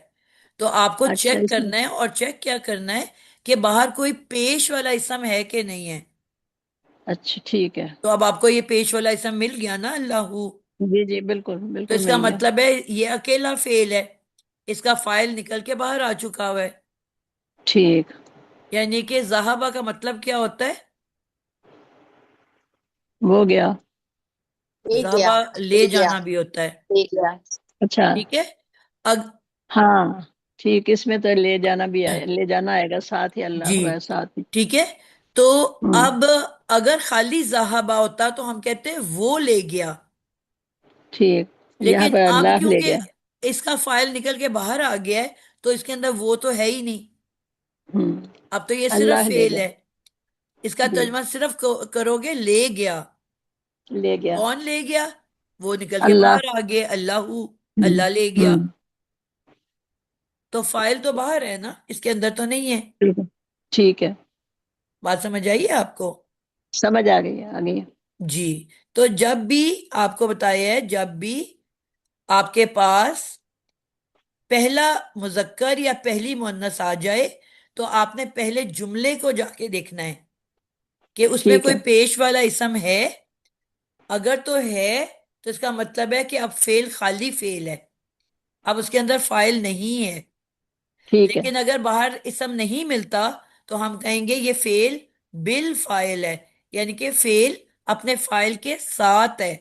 تو آپ کو اچھا چیک اس میں کرنا ہے، اور چیک کیا کرنا ہے کہ باہر کوئی پیش والا اسم ہے کہ نہیں ہے۔ اچھا ٹھیک ہے. تو اب آپ کو یہ پیش والا اسم مل گیا نا، اللہ۔ جی جی بالکل تو بالکل اس کا مل گیا. مطلب ہے یہ اکیلا فعل ہے، اس کا فاعل نکل کے باہر آ چکا ہوا ہے۔ ٹھیک. یعنی کہ ذہبہ کا مطلب کیا ہوتا ہے؟ وہ گیا. لے گیا. ذہبہ لے لے گیا. جانا بھی ہوتا ہے، لے گیا. اچھا ٹھیک ہے؟ اب ہاں ٹھیک. اس میں تو لے جانا بھی آئے، لے جانا آئے گا ساتھ ہی، اللہ جی ہوا ہے ساتھ ہی. ٹھیک ہے۔ تو ہوں اب اگر خالی ذہبہ ہوتا تو ہم کہتے ہیں وہ لے گیا، ٹھیک. یہاں لیکن پر اب اللہ لے کیونکہ گیا. اس کا فائل نکل کے باہر آ گیا ہے تو اس کے اندر وہ تو ہے ہی نہیں، ہوں اب تو یہ صرف اللہ لے فعل گیا. ہے۔ اس کا جی ترجمہ صرف کرو گے لے گیا۔ لے گیا کون لے گیا؟ وہ نکل کے اللہ. باہر آ گیا، اللہ، ہوں اللہ لے گیا۔ ہوں تو فائل تو باہر ہے نا، اس کے اندر تو نہیں ہے۔ ٹھیک ہے. ٹھیک ہے بات سمجھ آئیے آپ کو؟ سمجھ آ گئی آ گئی. جی۔ تو جب بھی آپ کو بتایا ہے، جب بھی آپ کے پاس پہلا مذکر یا پہلی مؤنث آ جائے تو آپ نے پہلے جملے کو جا کے دیکھنا ہے کہ اس میں ٹھیک کوئی ہے پیش والا اسم ہے۔ اگر تو ہے تو اس کا مطلب ہے کہ اب فعل خالی فعل ہے، اب اس کے اندر فاعل نہیں ہے۔ ٹھیک ہے لیکن اگر باہر اسم نہیں ملتا تو ہم کہیں گے یہ فعل بالفاعل ہے، یعنی کہ فعل اپنے فاعل کے ساتھ ہے۔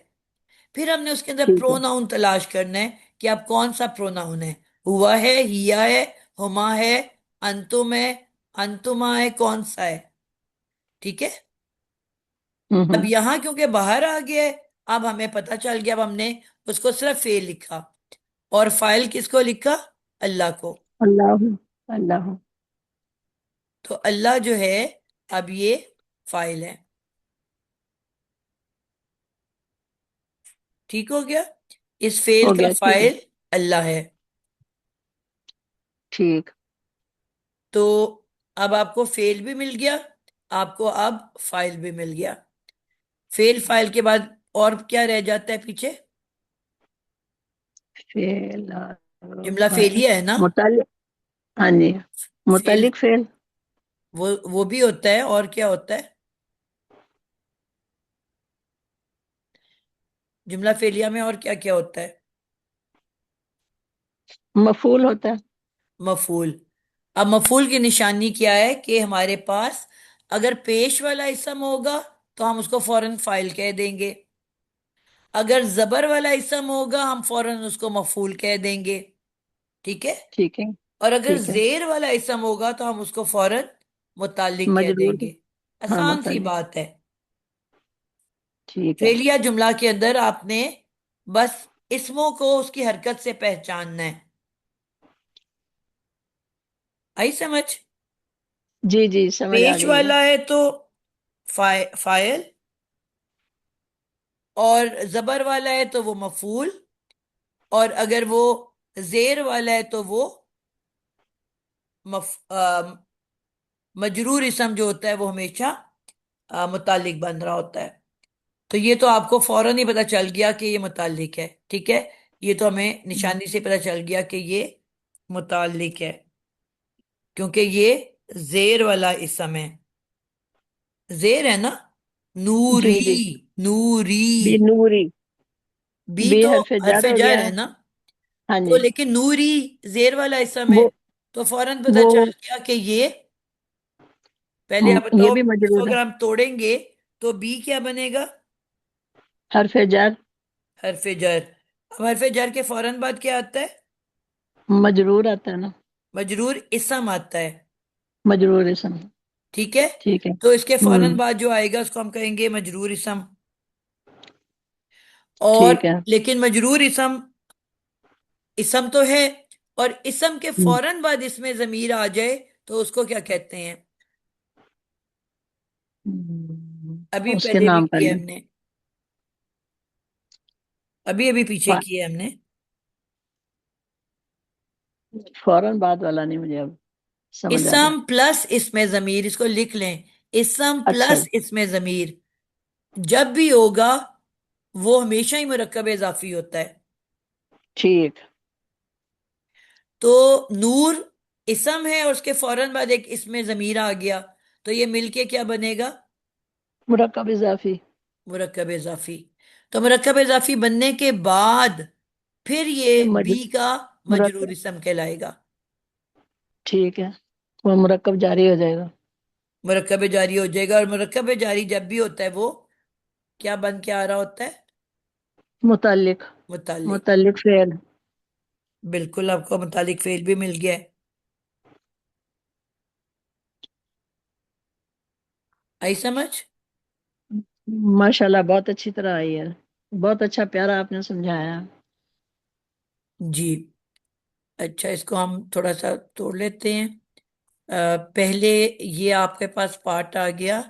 پھر ہم نے اس کے اندر ٹھیک ہے پروناؤن تلاش کرنا ہے کہ اب کون سا پروناؤن ہے، ہوا ہے، ہیا ہے، ہما ہے، انتم ہے، انتما ہے، کون سا ہے؟ ٹھیک ہے۔ اب ہوں یہاں کیونکہ باہر آ گیا ہے، اب ہمیں پتہ چل گیا، اب ہم نے اس کو صرف فعل لکھا، اور فاعل کس کو لکھا؟ اللہ کو۔ اللہ اللہ. تو اللہ جو ہے اب یہ فاعل ہے، ٹھیک ہو گیا؟ اس فعل ہو کا گیا. ٹھیک ہے فاعل اللہ ہے۔ ٹھیک. تو اب آپ کو فعل بھی مل گیا، آپ کو اب فاعل بھی مل گیا۔ فعل فاعل کے بعد اور کیا رہ جاتا ہے پیچھے؟ فعل جملہ فعلیہ ہے نا؟ متعلق. ہاں جی فعل متعلق فعل. وہ بھی ہوتا ہے، اور کیا ہوتا ہے؟ جملہ فعلیہ میں اور کیا کیا ہوتا ہے؟ مفعول ہوتا ہے. مفعول۔ اب مفعول کی نشانی کیا ہے کہ ہمارے پاس اگر پیش والا اسم ہوگا تو ہم اس کو فوراً فاعل کہہ دیں گے، اگر زبر والا اسم ہوگا ہم فوراً اس کو مفعول کہہ دیں گے، ٹھیک ہے؟ ٹھیک ہے اور اگر ٹھیک ہے. زیر والا اسم ہوگا تو ہم اس کو فوراً متعلق کہہ دیں مجرور. گے۔ ہاں آسان سی متعلق. بات ہے۔ ٹھیک ہے. فعلیہ جملہ کے اندر آپ نے بس اسموں کو اس کی حرکت سے پہچاننا ہے. آئی سمجھ؟ جی جی سمجھ آ پیش گئی ہے. والا ہے تو فائل، اور زبر والا ہے تو وہ مفعول، اور اگر وہ زیر والا ہے تو وہ مف... مجرور اسم جو ہوتا ہے وہ ہمیشہ متعلق بن رہا ہوتا ہے. تو یہ تو آپ کو فوراً ہی پتہ چل گیا کہ یہ متعلق ہے. ٹھیک ہے، یہ تو ہمیں نشانی سے پتہ چل گیا کہ یہ متعلق ہے، کیونکہ یہ زیر والا اسم ہے. زیر ہے نا، جی نوری. جی نوری. بی نوری. بی بی تو حرف حرف جر ہو جر گیا. ہے نا، ہاں تو جی. لیکن نوری زیر والا اسم ہے، وہ تو فوراً پتہ وہ چل گیا کہ یہ. پہلے آپ یہ بتاؤ، بھی اس کو مجرور ہے. اگر ہم توڑیں گے تو بی کیا بنے گا؟ حرف جر حرف جر. اب حرف جر کے فوراً بعد کیا آتا ہے؟ مجرور آتا ہے نا. مجرور اسم آتا ہے. مجرور اسم. ٹھیک ہے، ٹھیک ہے. تو اس کے فوراً ہوں. بعد جو آئے گا اس کو ہم کہیں گے مجرور اسم. اور ٹھیک ہے. لیکن مجرور اسم اسم تو ہے، اور اسم کے ہوں. فوراً بعد اس میں ضمیر آ جائے تو اس کو کیا کہتے ہیں؟ ابھی اس کے پہلے بھی نام کیا پہلے ہم نے، ابھی پیچھے کیے ہم نے. فوراً بعد والا نہیں مجھے اب سمجھ آ رہا. اسم پلس اس میں ضمیر، اس کو لکھ لیں. اسم اچھا پلس اس میں ضمیر جب بھی ہوگا وہ ہمیشہ ہی مرکب اضافی ہوتا ہے. ٹھیک. تو نور اسم ہے اور اس کے فوراً بعد ایک اس میں ضمیر آ گیا، تو یہ مل کے کیا بنے گا؟ مرکب اضافی. مرکب اضافی. تو مرکب اضافی بننے کے بعد پھر یہ مج... بی کا مجرور مرکب. اسم کہلائے گا. ٹھیک ہے، وہ مرکب جاری ہو جائے گا. مرکب جاری ہو جائے گا، اور مرکب جاری جب بھی ہوتا ہے وہ کیا بن کے آ رہا ہوتا ہے؟ متعلق. متعلق. متعلق فعل. بالکل، آپ کو متعلق فعل بھی مل گیا ہے. آئی سمجھ؟ ماشاءاللہ بہت اچھی طرح آئی ہے. بہت اچھا پیارا آپ نے سمجھایا. جی. اچھا، اس کو ہم تھوڑا سا توڑ لیتے ہیں. پہلے یہ آپ کے پاس پارٹ آ گیا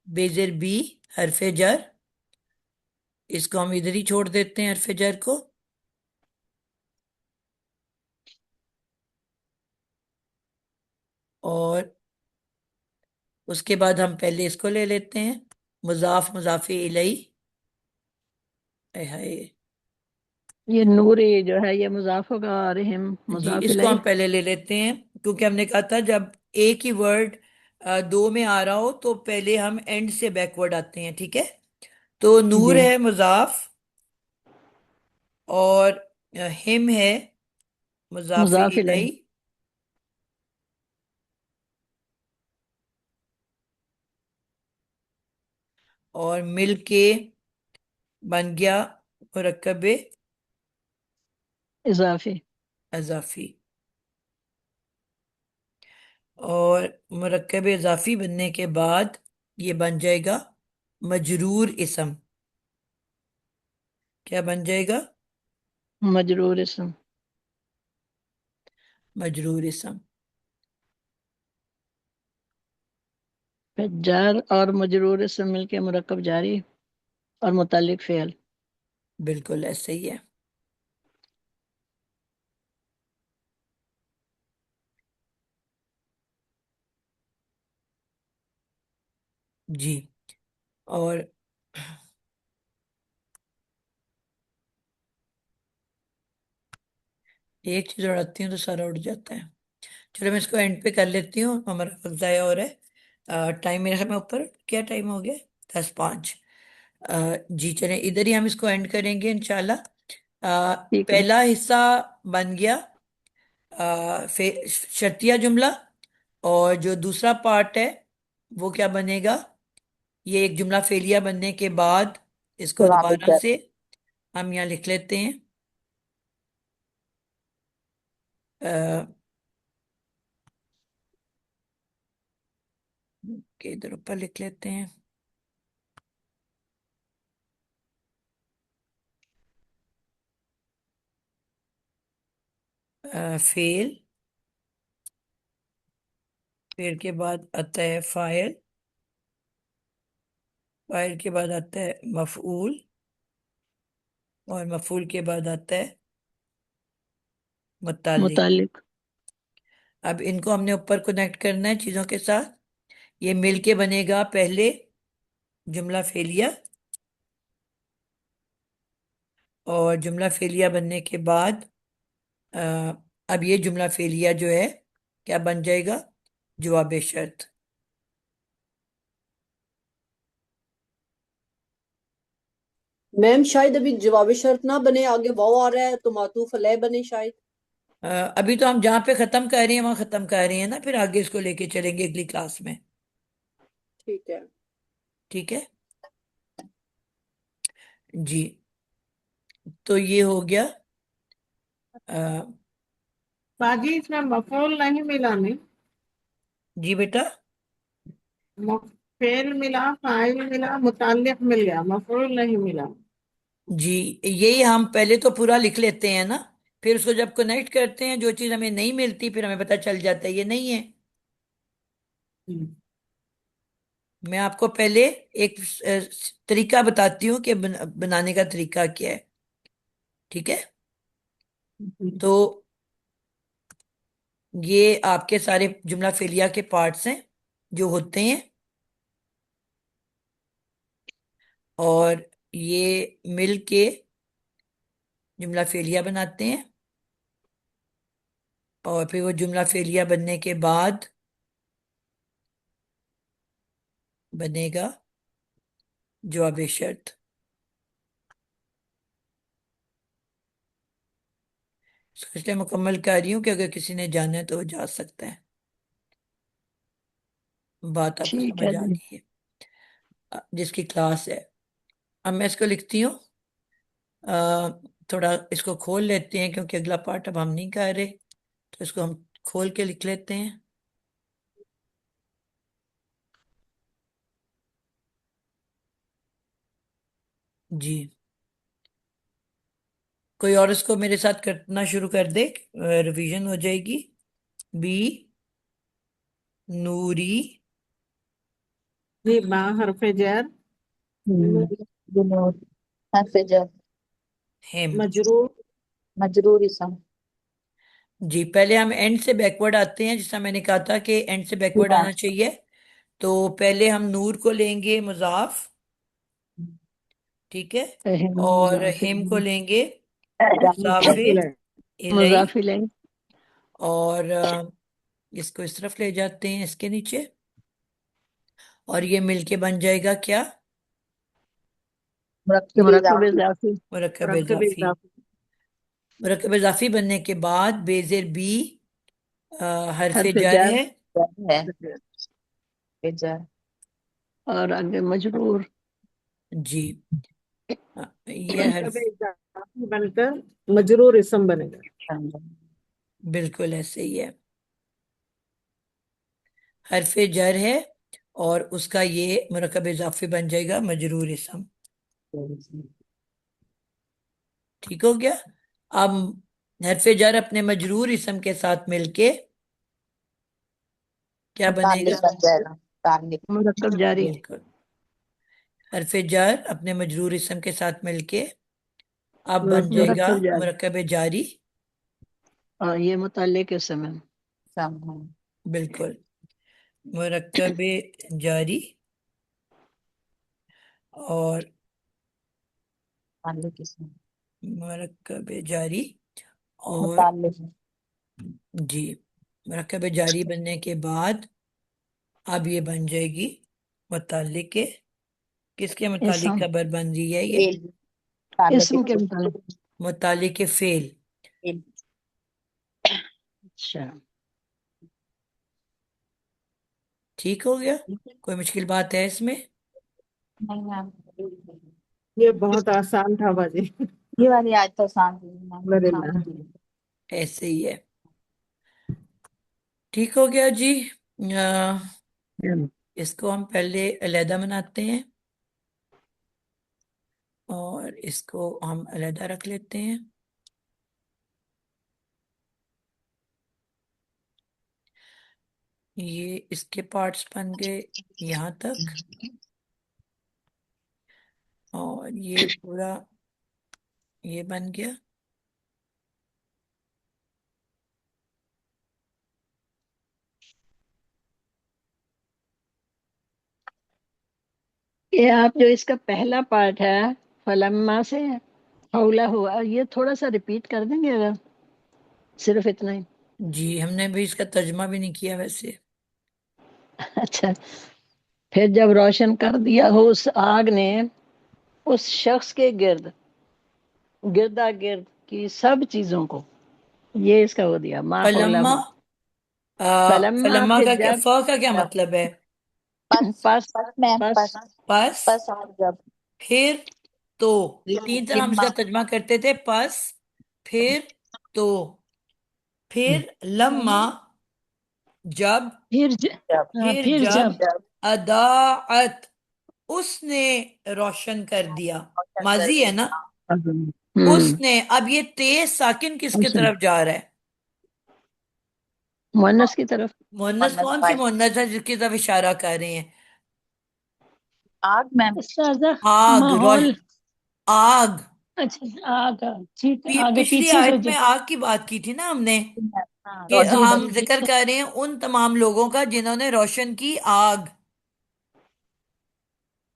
بیزر بی حرف جر، اس کو ہم ادھر ہی چھوڑ دیتے ہیں حرف جر کو. اور اس کے بعد ہم پہلے اس کو لے لیتے ہیں مضاف مضاف الیہ. اے ہائے، یہ نوری جو ہے یہ مضاف ہوگا اور ہم جی مضاف اس کو الیہ. ہم پہلے لے لیتے ہیں، کیونکہ ہم نے کہا تھا جب ایک ہی ورڈ دو میں آ رہا ہو تو پہلے ہم اینڈ سے بیکورڈ آتے ہیں. ٹھیک ہے، تو نور جی ہے مضاف، اور ہم ہے مضاف مضاف الیہ. الیہ، اور مل کے بن گیا مرکب اضافی. اضافی. اور مرکب اضافی بننے کے بعد یہ بن جائے گا مجرور اسم. کیا بن جائے گا؟ مجرور اسم. مجرور اسم. پھر جار اور مجرور اسم مل کے مرکب جاری اور متعلق فعل. بالکل ایسے ہی ہے. جی. اور ایک چیز اڑاتی ہوں تو سارا اڑ جاتا ہے. چلو میں اس کو اینڈ پہ کر لیتی ہوں، ہمارا وقت ضائع ہو رہا ہے. ٹائم میرے خیال میں اوپر کیا ٹائم ہو گیا؟ 10:05. جی چلیں ادھر ہی ہم اس کو اینڈ کریں گے انشاءاللہ. ٹھیک ہے. پہلا حصہ بن گیا شرطیہ جملہ، اور جو دوسرا پارٹ ہے وہ کیا بنے گا؟ یہ ایک جملہ فعلیہ بننے کے بعد اس کو جواب دوبارہ الشرط. سے ہم یہاں لکھ لیتے ہیں. کہ ادھر اوپر لکھ لیتے ہیں فیل، فیل کے بعد آتا ہے فاعل، فاعل کے بعد آتا ہے مفعول، اور مفعول کے بعد آتا ہے متعلق۔ متعلق. اب ان کو ہم نے اوپر کنیکٹ کرنا ہے چیزوں کے ساتھ، یہ مل کے بنے گا پہلے جملہ فعلیہ، اور جملہ فعلیہ بننے کے بعد اب یہ جملہ فعلیہ جو ہے کیا بن جائے گا؟ جواب شرط۔ میم شاید ابھی جواب شرط نہ بنے، آگے واو آ رہا ہے تو معطوف علیہ بنے شاید۔ ابھی تو ہم جہاں پہ ختم کر رہے ہیں وہاں ختم کر رہے ہیں نا، پھر آگے اس کو لے کے چلیں گے اگلی کلاس میں، ٹھیک ہے۔ ٹھیک ہے جی۔ تو یہ ہو گیا باجی اس میں مفعول نہیں ملا نہیں، جی بیٹا، فعل ملا، فاعل ملا، متعلق مل گیا، مفعول نہیں ملا۔ جی یہی ہم پہلے تو پورا لکھ لیتے ہیں نا، پھر اس کو جب کنیکٹ کرتے ہیں جو چیز ہمیں نہیں ملتی پھر ہمیں پتہ چل جاتا ہے یہ نہیں ہے۔ میں آپ کو پہلے ایک طریقہ بتاتی ہوں کہ بنانے کا طریقہ کیا ہے، ٹھیک ہے؟ تو یہ آپ کے سارے جملہ فعلیہ کے پارٹس ہیں جو ہوتے ہیں، اور یہ مل کے جملہ فعلیہ بناتے ہیں، اور پھر وہ جملہ فعلیہ بننے کے بعد بنے گا جواب شرط۔ اس لیے مکمل کر رہی ہوں کہ اگر کسی نے جانا ہے تو وہ جا سکتا ہے، بات آپ کو ٹھیک ہے سمجھ آ جی. گئی ہے جس کی کلاس ہے۔ اب میں اس کو لکھتی ہوں، تھوڑا اس کو کھول لیتے ہیں کیونکہ اگلا پارٹ اب ہم نہیں کر رہے، تو اس کو ہم کھول کے لکھ لیتے ہیں۔ جی کوئی اور اس کو میرے ساتھ کرنا شروع کر دے، ریویژن ہو جائے گی۔ بی نوری جی با حرف جر، بنور، حرف جر، ہم۔ مجرور، مجرور اسم. جی پہلے ہم اینڈ سے بیکورڈ آتے ہیں، جس طرح میں نے کہا تھا کہ اینڈ سے بیکورڈ آنا چاہیے، تو پہلے ہم نور کو لیں گے مضاف، ٹھیک ہے، اور ہم کو لیں گے مضاف الیہ، مضاف الیہ. اور اس کو اس طرف لے جاتے ہیں اس کے نیچے، اور یہ مل کے بن جائے گا کیا؟ مرکب مرکب اضافی. اضافی. مرکب مرکب اضافی۔ اضافی، مرکب اضافی بننے کے بعد بیزر بی حرف حرف جر جر ہے، ہے جر. اور آگے مجرور. جی یہ مرکب حرف اضافی بن کر مجرور اسم بنے گا۔ بالکل ایسے ہی ہے، حرف جر ہے اور اس کا یہ مرکب اضافی بن جائے گا مجرور اسم، ٹھیک ہو گیا؟ اب حرف جر اپنے مجرور اسم کے ساتھ مل کے کیا بنے گا؟ متعلق بن جائے گا. متعلق. مرکب جاری. بالکل، حرف جر اپنے مجرور اسم کے ساتھ مل کے اب بن جائے گا مرکب جاری. مرکب جاری، اور یہ متعلق اسم ہے. بالکل، مرکب جاری اور متعلق اسم. مرکب جاری اور متعلق. جی مرکب جاری بننے کے بعد اب یہ بن جائے گی متعلق، کس کے متعلق اسم. خبر بن رہی ہے؟ یہ فعل. متعلق اسم کے اسم. متعلق. متعلق فعل، فعل. اچھا. ٹھیک ہو گیا؟ کوئی مشکل بات ہے اس میں؟ نہیں میم. یہ بہت آسان تھا باجی، یہ والی آج تو آسان تھی. الحمدللہ۔ ایسے ہی ہے، ٹھیک ہو گیا جی۔ اس کو ہم پہلے علیحدہ بناتے ہیں اور اس کو ہم علیحدہ رکھ لیتے ہیں، یہ اس کے پارٹس بن گئے یہاں تک، اور یہ پورا یہ بن گیا. یہ آپ جو اس کا پہلا پارٹ ہے فلما سے حولہ ہوا، یہ تھوڑا سا ریپیٹ کر دیں گے اگر صرف اتنا ہی. جی ہم نے بھی اس کا ترجمہ بھی نہیں کیا ویسے. اچھا. پھر جب روشن کر دیا ہو اس آگ نے اس شخص کے گردا گرد کی سب چیزوں کو، یہ اس کا وہ دیا ما حولہ فلما ہو. فلما فلما پھر کا جب فا کا کیا مطلب ہے؟ پس پس پس میں پس پس پس، پس اور جب پھر، تو. تین طرح ہم اس لما کا ترجمہ کرتے تھے، پس، پھر، تو. پھر لما، جب، جب پھر پھر جب، جب جب اضاعت، اس نے روشن کر دیا. روشن کر ماضی ہے نا. اس ہوں نے. اب یہ تیز ساکن کس کی اچھا، طرف جا رہا ہے؟ مؤنث کی طرف. مؤنث مونس کون سی فائل مؤنث ہے جس کی طرف اشارہ کر رہے ہیں؟ آگ میں استاذہ آگ، ماحول. آگ. اچھا آگے ٹھیک ہے، آگے پچھلی پیچھے سے آیت میں آگ کی بات کی تھی نا ہم نے، ہاں کہ جی روشن ہم جی کری جی ذکر کر رہے ہیں ان تمام لوگوں کا جنہوں نے روشن کی آگ.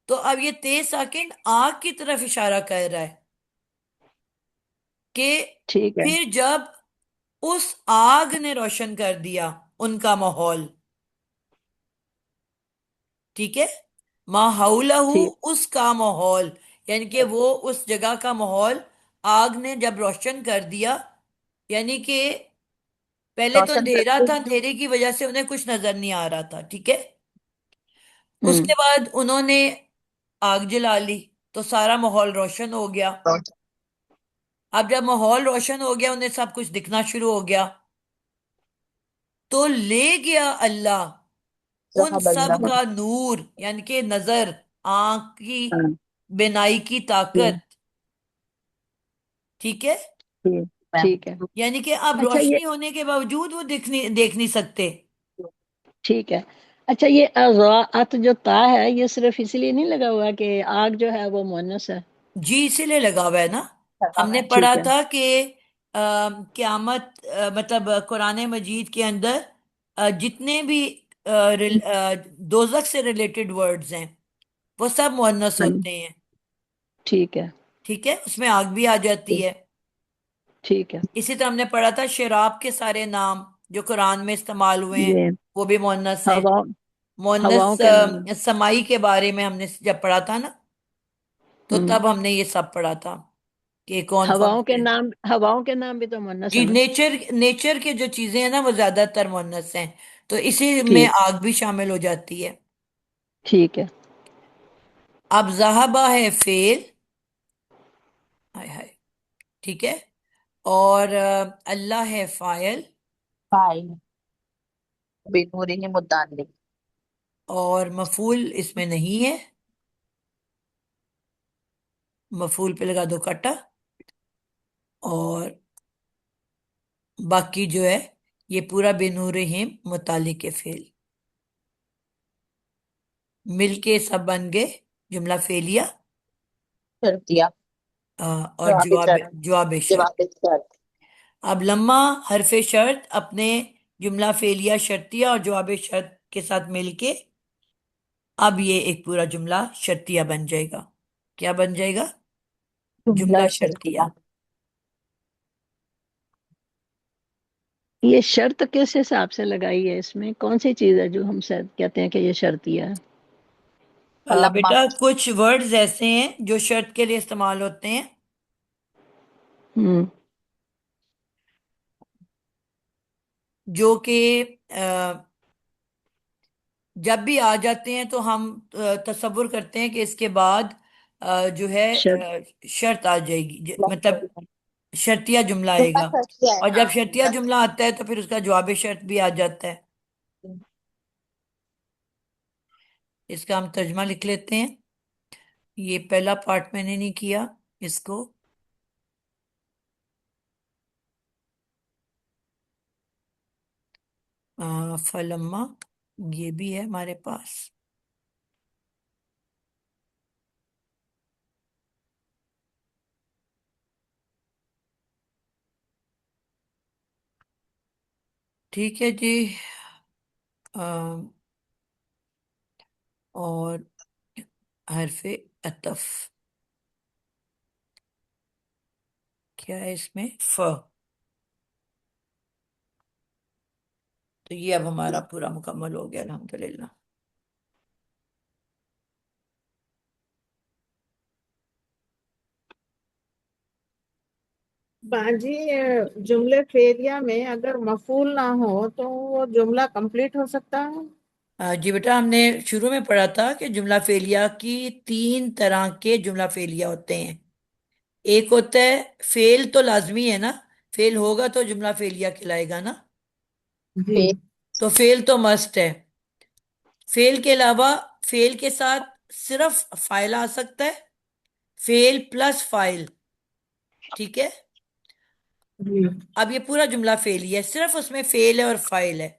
تو اب یہ تیز ساکن آگ کی طرف اشارہ کر رہا ہے کہ ٹھیک ہے پھر جب اس آگ نے روشن کر دیا ان کا ماحول. ٹھیک ہے. ما حولہ، ٹھیک اس کا ماحول، یعنی کہ وہ اس جگہ کا ماحول آگ نے جب روشن کر دیا، یعنی کہ پہلے تو روشن کر اندھیرا کے تھا، اندھیرے کی وجہ سے انہیں کچھ نظر نہیں آ رہا تھا. ٹھیک ہے. اس ہوں کے بعد انہوں نے آگ جلا لی تو سارا ماحول روشن ہو گیا. روشن اب جب ماحول روشن ہو گیا، انہیں سب کچھ دکھنا شروع ہو گیا، تو لے گیا اللہ ان صاحب سب اللہ کا نور، یعنی کہ نظر، آنکھ کی ہاں بینائی کی ٹھیک طاقت. ٹھیک ہے. ٹھیک میں ٹھیک ہے. یعنی کہ اب اچھا یہ روشنی ہونے کے باوجود وہ دیکھ نہیں سکتے. ٹھیک ہے. اچھا یہ اضاءت جو تا ہے یہ صرف اس لیے نہیں لگا ہوا کہ آگ جو ہے وہ مؤنث ہے. جی اسی لیے لگا ہوا ہے نا. لگا ہم ہوا نے ہے پڑھا ٹھیک ہے تھا کہ قیامت، مطلب قرآن مجید کے اندر جتنے بھی دوزخ سے ریلیٹڈ ورڈز ہیں وہ سب مؤنث ہاں ہوتے ہیں. ٹھیک ہے ٹھیک ہے. اس میں آگ بھی آ جاتی ہے. ٹھیک ہے. اسی طرح ہم نے پڑھا تھا شراب کے سارے نام جو قرآن میں استعمال ہوئے ہیں یہ وہ بھی مؤنث ہیں. ہوا ہواؤں مؤنث کے نام. سمائی کے بارے میں ہم نے جب پڑھا تھا نا، تو ہوں تب ہم نے یہ سب پڑھا تھا کہ کون کون ہواؤں کے سے. نام، ہواؤں کے نام بھی تو مؤنث جی ہے نا. نیچر کے جو چیزیں ہیں نا وہ زیادہ تر مؤنث ہیں، تو اسی میں ٹھیک آگ بھی شامل ہو جاتی ہے. ٹھیک ہے. اب ذہبہ ہے فعل، ہائے ہائے، ٹھیک ہے. اور اللہ ہے فاعل، فائل بنوری متعلق اور مفعول اس میں نہیں ہے. مفعول پہ لگا دو کٹا، اور باقی جو ہے یہ پورا بنورہم متعلق فعل مل کے سب بن گئے جملہ فعلیہ کر دیا. اور جواب جواب شرط جواب شرط. جواب شرط اب لما حرف شرط اپنے جملہ فعلیہ شرطیہ اور جواب شرط کے ساتھ مل کے اب یہ ایک پورا جملہ شرطیہ بن جائے گا. کیا بن جائے گا؟ جملہ جملہ شرطیہ. شرطیہ. یہ شرط کس حساب سے لگائی ہے؟ اس میں کون سی چیز ہے جو ہم سے کہتے ہیں کہ یہ شرطیہ ہے؟ فلما بیٹا کچھ ورڈز ایسے ہیں جو شرط کے لیے استعمال ہوتے ہیں، ہوں جو کہ جب بھی آ جاتے ہیں تو ہم تصور کرتے ہیں کہ اس کے بعد جو ہے شرط. شرط آ جائے گی، مطلب شرطیہ جملہ آئے جملہ گا. شرطیہ ہے. اور ہاں جب شرطیہ جملہ جملہ آتا ہے تو پھر اس کا جواب شرط بھی آ جاتا ہے. اس کا ہم ترجمہ لکھ لیتے ہیں. یہ پہلا پارٹ میں نے نہیں کیا اس کو. فلما یہ بھی ہے ہمارے پاس. ٹھیک ہے جی. اور حرف عطف کیا ہے اس میں؟ تو یہ اب ہمارا پورا مکمل ہو گیا الحمدللہ. باجی جملے فعلیہ میں اگر مفعول نہ ہو تو وہ جملہ کمپلیٹ ہو سکتا ہے؟ جی بیٹا، ہم نے شروع میں پڑھا تھا کہ جملہ فعلیہ کی 3 طرح کے جملہ فعلیہ ہوتے ہیں. ایک ہوتا ہے فعل تو لازمی ہے نا، فعل ہوگا تو جملہ فعلیہ کہلائے گا نا. جی تو فعل تو مسٹ ہے. فعل کے علاوہ فعل کے ساتھ صرف فاعل آ سکتا ہے، فعل پلس فاعل. ٹھیک ہے. جی اب یہ پورا جملہ فعلیہ ہے، صرف اس میں فعل ہے اور فاعل ہے.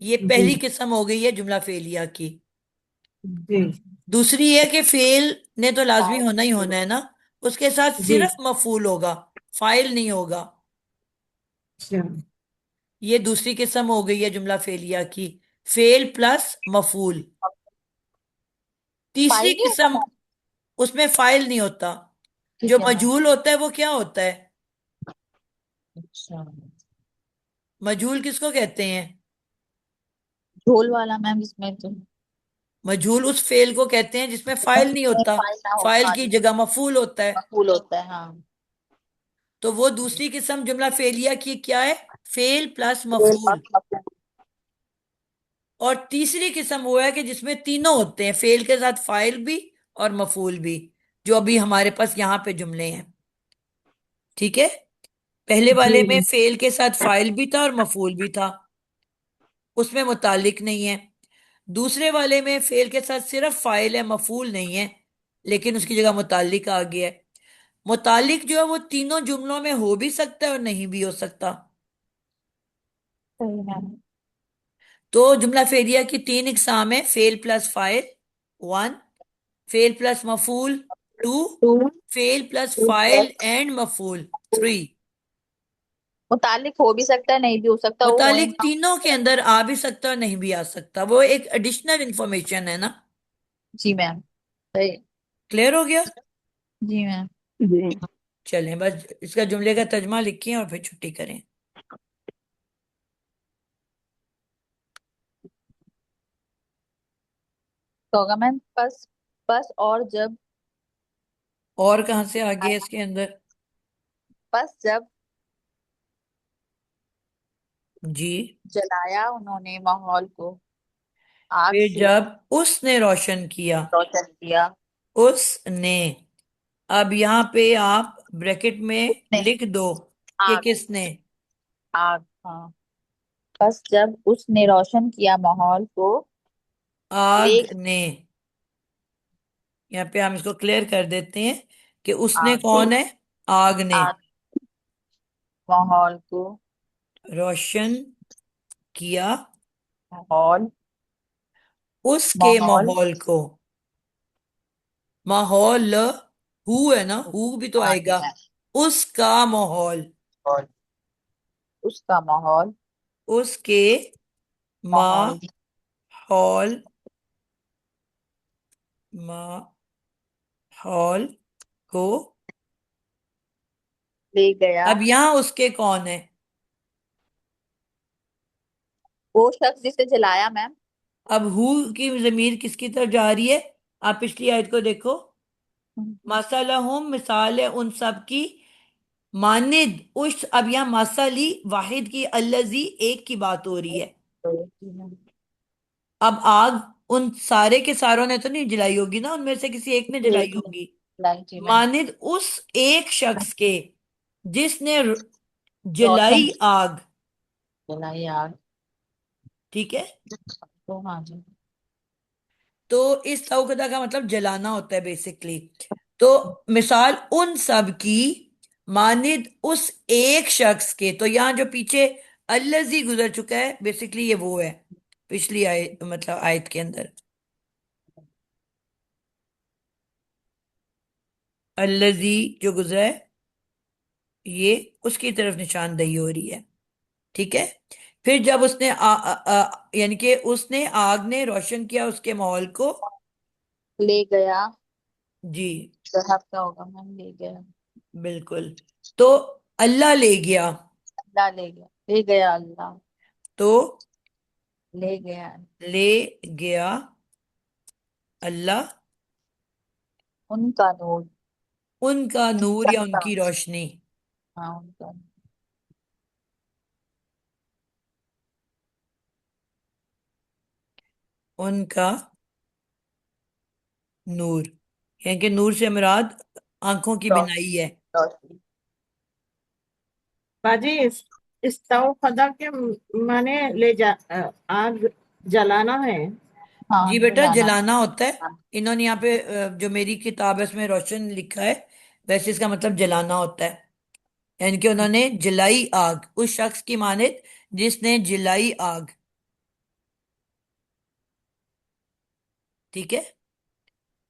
یہ جی پہلی قسم ہو گئی ہے جملہ فعلیہ کی. جی دوسری ہے کہ فعل نے تو لازمی ہونا ہی ہونا ہے نا، اس کے ساتھ جی صرف مفعول ہوگا، فاعل نہیں ہوگا. اچھا یہ دوسری قسم ہو گئی ہے جملہ فعلیہ کی، فعل پلس مفعول. تیسری فائل نہیں ہوتا قسم، میم؟ اس میں فاعل نہیں ہوتا. جو ٹھیک ہے میم. مجہول ہوتا ہے وہ کیا ہوتا ہے؟ اچھا، مجہول کس کو کہتے ہیں؟ جھول والا میم اس میں تو مجہول اس فعل کو کہتے ہیں جس میں فاعل نہیں ہوتا، فائل نہ ہو، فاعل کی خالی جگہ مفعول ہوتا ہے. مقبول ہوتا ہے. ہاں. تو وہ دوسری قسم جملہ فعلیہ کی کیا ہے؟ فعل پلس مفعول. اور تیسری قسم وہ ہے کہ جس میں تینوں ہوتے ہیں، فعل کے ساتھ فاعل بھی اور مفعول بھی، جو ابھی ہمارے پاس یہاں پہ جملے ہیں. ٹھیک ہے. پہلے والے میں جی فعل کے ساتھ فاعل بھی تھا اور مفعول بھی تھا، اس میں متعلق نہیں ہے. دوسرے والے میں فعل کے ساتھ صرف فاعل ہے، مفعول نہیں ہے، لیکن اس کی جگہ متعلق آ گیا ہے. متعلق جو ہے وہ تینوں جملوں میں ہو بھی سکتا ہے اور نہیں بھی ہو سکتا. صحیح میم. تو جملہ فعلیہ کی 3 اقسام ہیں: فعل پلس فاعل 1، فعل پلس مفعول 2، فعل پلس فاعل اینڈ مفعول 3. متعلق ہو بھی سکتا ہے، نہیں بھی ہو سکتا، وہ ہوئیں متعلق نہ تینوں کے ہو. اندر آ بھی سکتا ہے اور نہیں بھی آ سکتا، وہ ایک ایڈیشنل انفارمیشن ہے نا. جی میم. صحیح. کلیئر ہو گیا؟ جی میم. جی چلیں بس اس کا جملے کا ترجمہ لکھیں اور پھر چھٹی کریں. تو ہوگا میم، بس بس اور جب اور کہاں سے آگے ہے اس کے اندر؟ بس جب جی. جلایا انہوں نے ماحول کو آگ پھر سے جب اس نے روشن کیا، روشن کیا. اس نے. اب یہاں پہ آپ بریکٹ میں اس نے لکھ دو کہ آگ کس نے. آگ ہاں. بس جب اس نے روشن کیا ماحول کو آگ لے نے. یہاں پہ ہم اس کو کلیئر کر دیتے ہیں کہ اس نے آگ کون ہے؟ آگ نے آگ ماحول کو روشن کیا ماحول اس کے ماحول ماحول کو. ماحول ہو ہے نا، ہو بھی تو ہاں آئے جی گا. میم. اس کا ماحول، اور اس کا ماحول اس کے ماحول ماحول ماحول کو. لے گیا. اب یہاں اس کے کون ہے؟ وہ شخص جسے جلایا میم. اب ہو کی ضمیر کس کی طرف جا رہی ہے؟ آپ پچھلی آیت کو دیکھو. مثلہم مثال ہے ان سب کی، ماند اس. اب یہاں مثلی واحد کی، الذی ایک کی بات ہو رہی ہے. اب آگ ان سارے کے ساروں نے تو نہیں جلائی ہوگی نا، ان میں سے کسی ایک نے جلائی ہوگی. جی میم. ماند اس ایک شخص کے جس نے روشن جلائی آگ. جلائی آگ. ٹھیک ہے. تو ہاں جی. تو اس توقدہ کا مطلب جلانا ہوتا ہے بیسکلی. تو مثال ان سب کی ماند اس ایک شخص کے. تو یہاں جو پیچھے الذی گزر چکا ہے بیسکلی یہ وہ ہے. پچھلی آیت مطلب آیت کے اندر الذی جو گزرا ہے یہ اس کی طرف نشاندہی ہو رہی ہے، ٹھیک ہے. پھر جب اس نے یعنی کہ اس نے آگ نے روشن کیا اس کے ماحول کو. لے گیا، جی ذہب کا ہوگا میم، لے گیا، بالکل. تو اللہ لے گیا، اللہ لے گیا، لے گیا اللہ، تو لے گیا لے گیا اللہ ان کا نور، ان کا نور یا ان کا، کی روشنی. ہاں ان کا، ان کا نور، یعنی کہ نور سے مراد آنکھوں کی بینائی ہے. روشنی، باجی استوقدا کے مانے لے جا آگ جلانا ہے. ہاں جی بیٹا جلانا، جلانا ہوتا ہے. انہوں نے یہاں پہ جو میری کتاب ہے اس میں روشن لکھا ہے، ویسے اس کا مطلب جلانا ہوتا ہے. یعنی کہ انہوں نے جلائی آگ، اس شخص کی مانند جس نے جلائی آگ. ٹھیک ہے،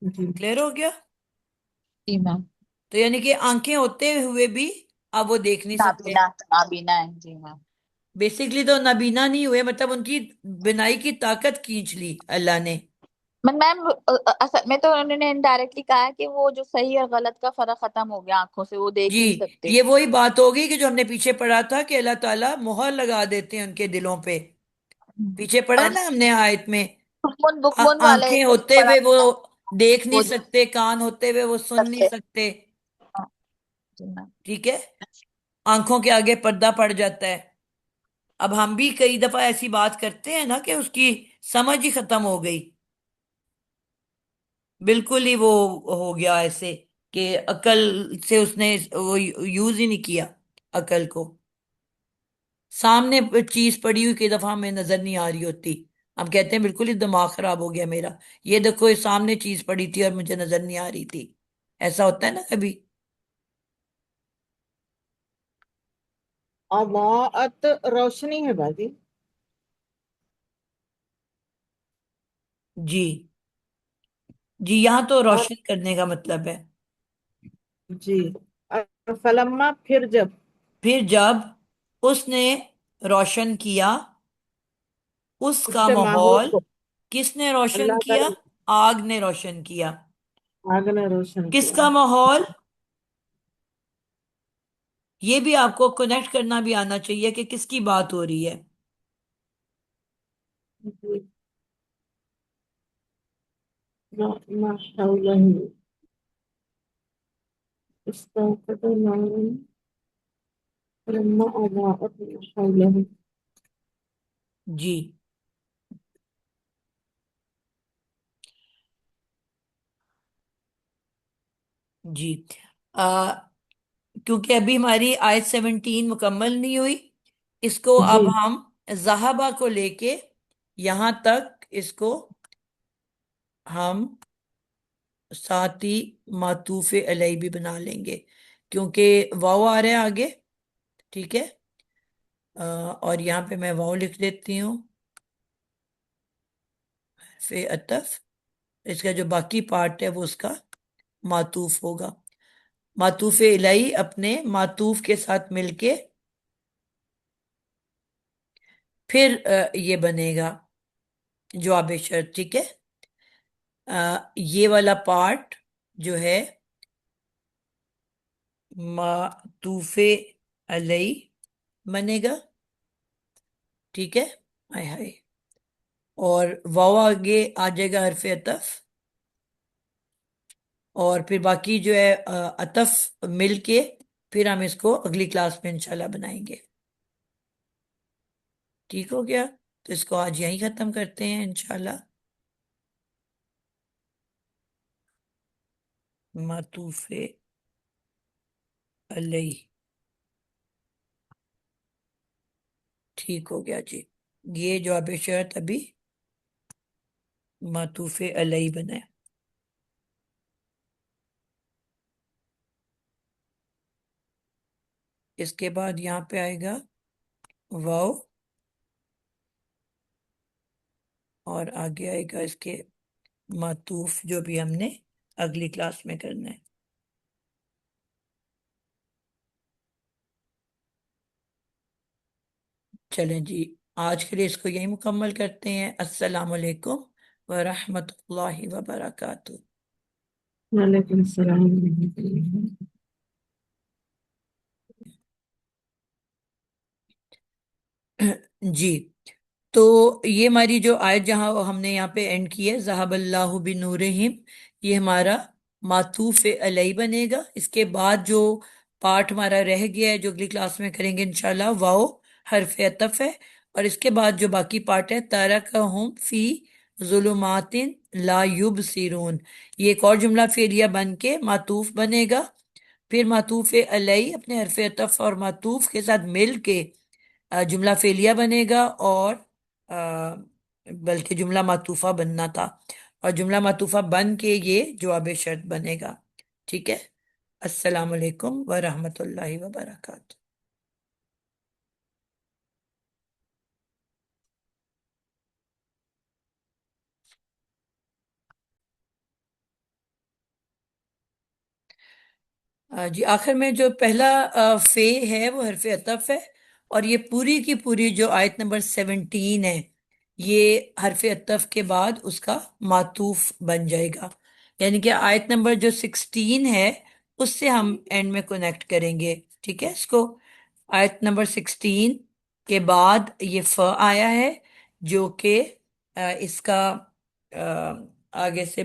جی کلیئر ہو گیا. جی میم، تو یعنی کہ آنکھیں ہوتے ہوئے بھی اب وہ دیکھ نہیں سکتے. نابینا، نابینا ہے، جی میم. بیسکلی تو نابینا نہیں ہوئے، مطلب ان کی بینائی کی طاقت کھینچ لی اللہ نے. میم اصل میں تو انہوں نے انڈائریکٹلی کہا ہے کہ وہ جو صحیح اور غلط کا فرق ختم ہو گیا آنکھوں سے، وہ دیکھ جی نہیں سکتے. یہ وہی بات ہوگی کہ جو ہم نے پیچھے پڑھا تھا کہ اللہ تعالیٰ مہر لگا دیتے ہیں ان کے دلوں پہ. پیچھے پڑھا ہے اور نا ہم نے آیت میں، بکمن بکمن والے آنکھیں ہوتے پڑا ہوئے وہ تھا، دیکھ نہیں وہ سکتے، کان ہوتے ہوئے وہ سن نہیں سکتے. سکتے. ہاں، جی میم. ٹھیک ہے، آنکھوں کے آگے پردہ پڑ جاتا ہے. اب ہم بھی کئی دفعہ ایسی بات کرتے ہیں نا کہ اس کی سمجھ ہی ختم ہو گئی، بالکل ہی وہ ہو گیا ایسے کہ عقل سے اس نے وہ یوز ہی نہیں کیا عقل کو. سامنے چیز پڑی ہوئی کئی دفعہ ہمیں نظر نہیں آ رہی ہوتی، ہم کہتے ہیں بالکل ہی دماغ خراب ہو گیا میرا، یہ دیکھو یہ سامنے چیز پڑی تھی اور مجھے نظر نہیں آ رہی تھی. ایسا ہوتا ہے نا کبھی. اضاءت روشنی ہے باجی. جی جی یہاں تو اور روشن کرنے کا مطلب ہے. جی، اور فلما پھر جب، پھر جب اس نے روشن کیا اس اس کا کے ماحول ماحول. کو کس نے روشن اللہ کیا؟ تعالی آگ نے روشن کیا. آگ نے روشن کس کیا. کا ماحول؟ یہ بھی آپ کو کنیکٹ کرنا بھی آنا چاہیے کہ کس کی بات ہو رہی ہے. جی، ما حوله استوقد نارا فلما أضاءت ما حوله. جی جی کیونکہ ابھی ہماری آیت 17 مکمل نہیں ہوئی، اس کو جی اب ہم زہبا کو لے کے یہاں تک اس کو ہم ساتھ ہی معطوف علیہ بھی بنا لیں گے، کیونکہ واو آ رہا ہے آگے. ٹھیک ہے، اور یہاں پہ میں واو لکھ دیتی ہوں فی عطف. اس کا جو باقی پارٹ ہے وہ اس کا معطوف ہوگا. معطوف الہی اپنے معطوف کے ساتھ مل کے پھر یہ بنے گا جواب شرط. ٹھیک ہے، یہ والا پارٹ جو ہے معطوف علیہ بنے گا. ٹھیک ہے، ہائے ہائے، اور واو آگے آ جائے گا حرف عطف، اور پھر باقی جو ہے عطف مل کے پھر ہم اس کو اگلی کلاس میں انشاءاللہ بنائیں گے. ٹھیک ہو گیا، تو اس کو آج یہیں ختم کرتے ہیں انشاءاللہ. معطوف علیہ، ٹھیک ہو گیا جی. یہ جواب شرط ابھی معطوف علیہ بنا ہے. اس کے بعد یہاں پہ آئے گا واو اور آگے آئے گا اس کے معطوف جو بھی ہم نے اگلی کلاس میں کرنا ہے. چلیں جی، آج کے لیے اس کو یہی مکمل کرتے ہیں. السلام علیکم ورحمۃ اللہ وبرکاتہ. وعلیکم السلام ورحمۃ اللہ. جی، تو یہ ہماری جو آیت جہاں ہم نے یہاں پہ اینڈ کی ہے ذہب اللہ بنورہم، یہ ہمارا معطوف علیہ بنے گا. اس کے بعد جو پارٹ ہمارا رہ گیا ہے جو اگلی کلاس میں کریں گے انشاءاللہ، واو حرف عطف ہے. اور اس کے بعد جو باقی پارٹ ہے ترکہم فی ظلمات لا یبصرون، یہ ایک اور جملہ فعلیہ بن کے معطوف بنے گا. پھر معطوف علیہ اپنے حرف عطف اور معطوف کے ساتھ مل کے جملہ فعلیہ بنے گا، اور بلکہ جملہ معطوفہ بننا تھا، اور جملہ معطوفہ بن کے یہ جواب شرط بنے گا. ٹھیک ہے. السلام علیکم ورحمۃ اللہ وبرکاتہ. جی، آخر میں جو پہلا فے ہے وہ حرف عطف ہے، اور یہ پوری کی پوری جو آیت نمبر 17 ہے یہ حرف عطف کے بعد اس کا معطوف بن جائے گا. یعنی کہ آیت نمبر جو 16 ہے اس سے ہم اینڈ میں کنیکٹ کریں گے. ٹھیک ہے. اس کو آیت نمبر 16 کے بعد یہ ف آیا ہے جو کہ اس کا آگے سے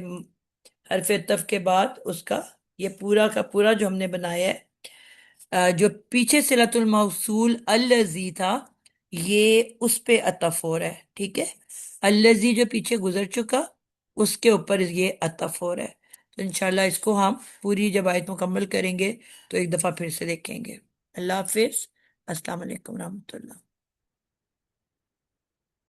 حرف عطف کے بعد اس کا یہ پورا کا پورا جو ہم نے بنایا ہے، جو پیچھے صلۃ الموصول الذی تھا یہ اس پہ عطف ہو رہا ہے. ٹھیک ہے. الذی جو پیچھے گزر چکا اس کے اوپر یہ عطف ہو رہا ہے. تو انشاءاللہ اس کو ہم پوری جب آیت مکمل کریں گے تو ایک دفعہ پھر سے دیکھیں گے. اللہ حافظ. السلام علیکم ورحمۃ اللہ.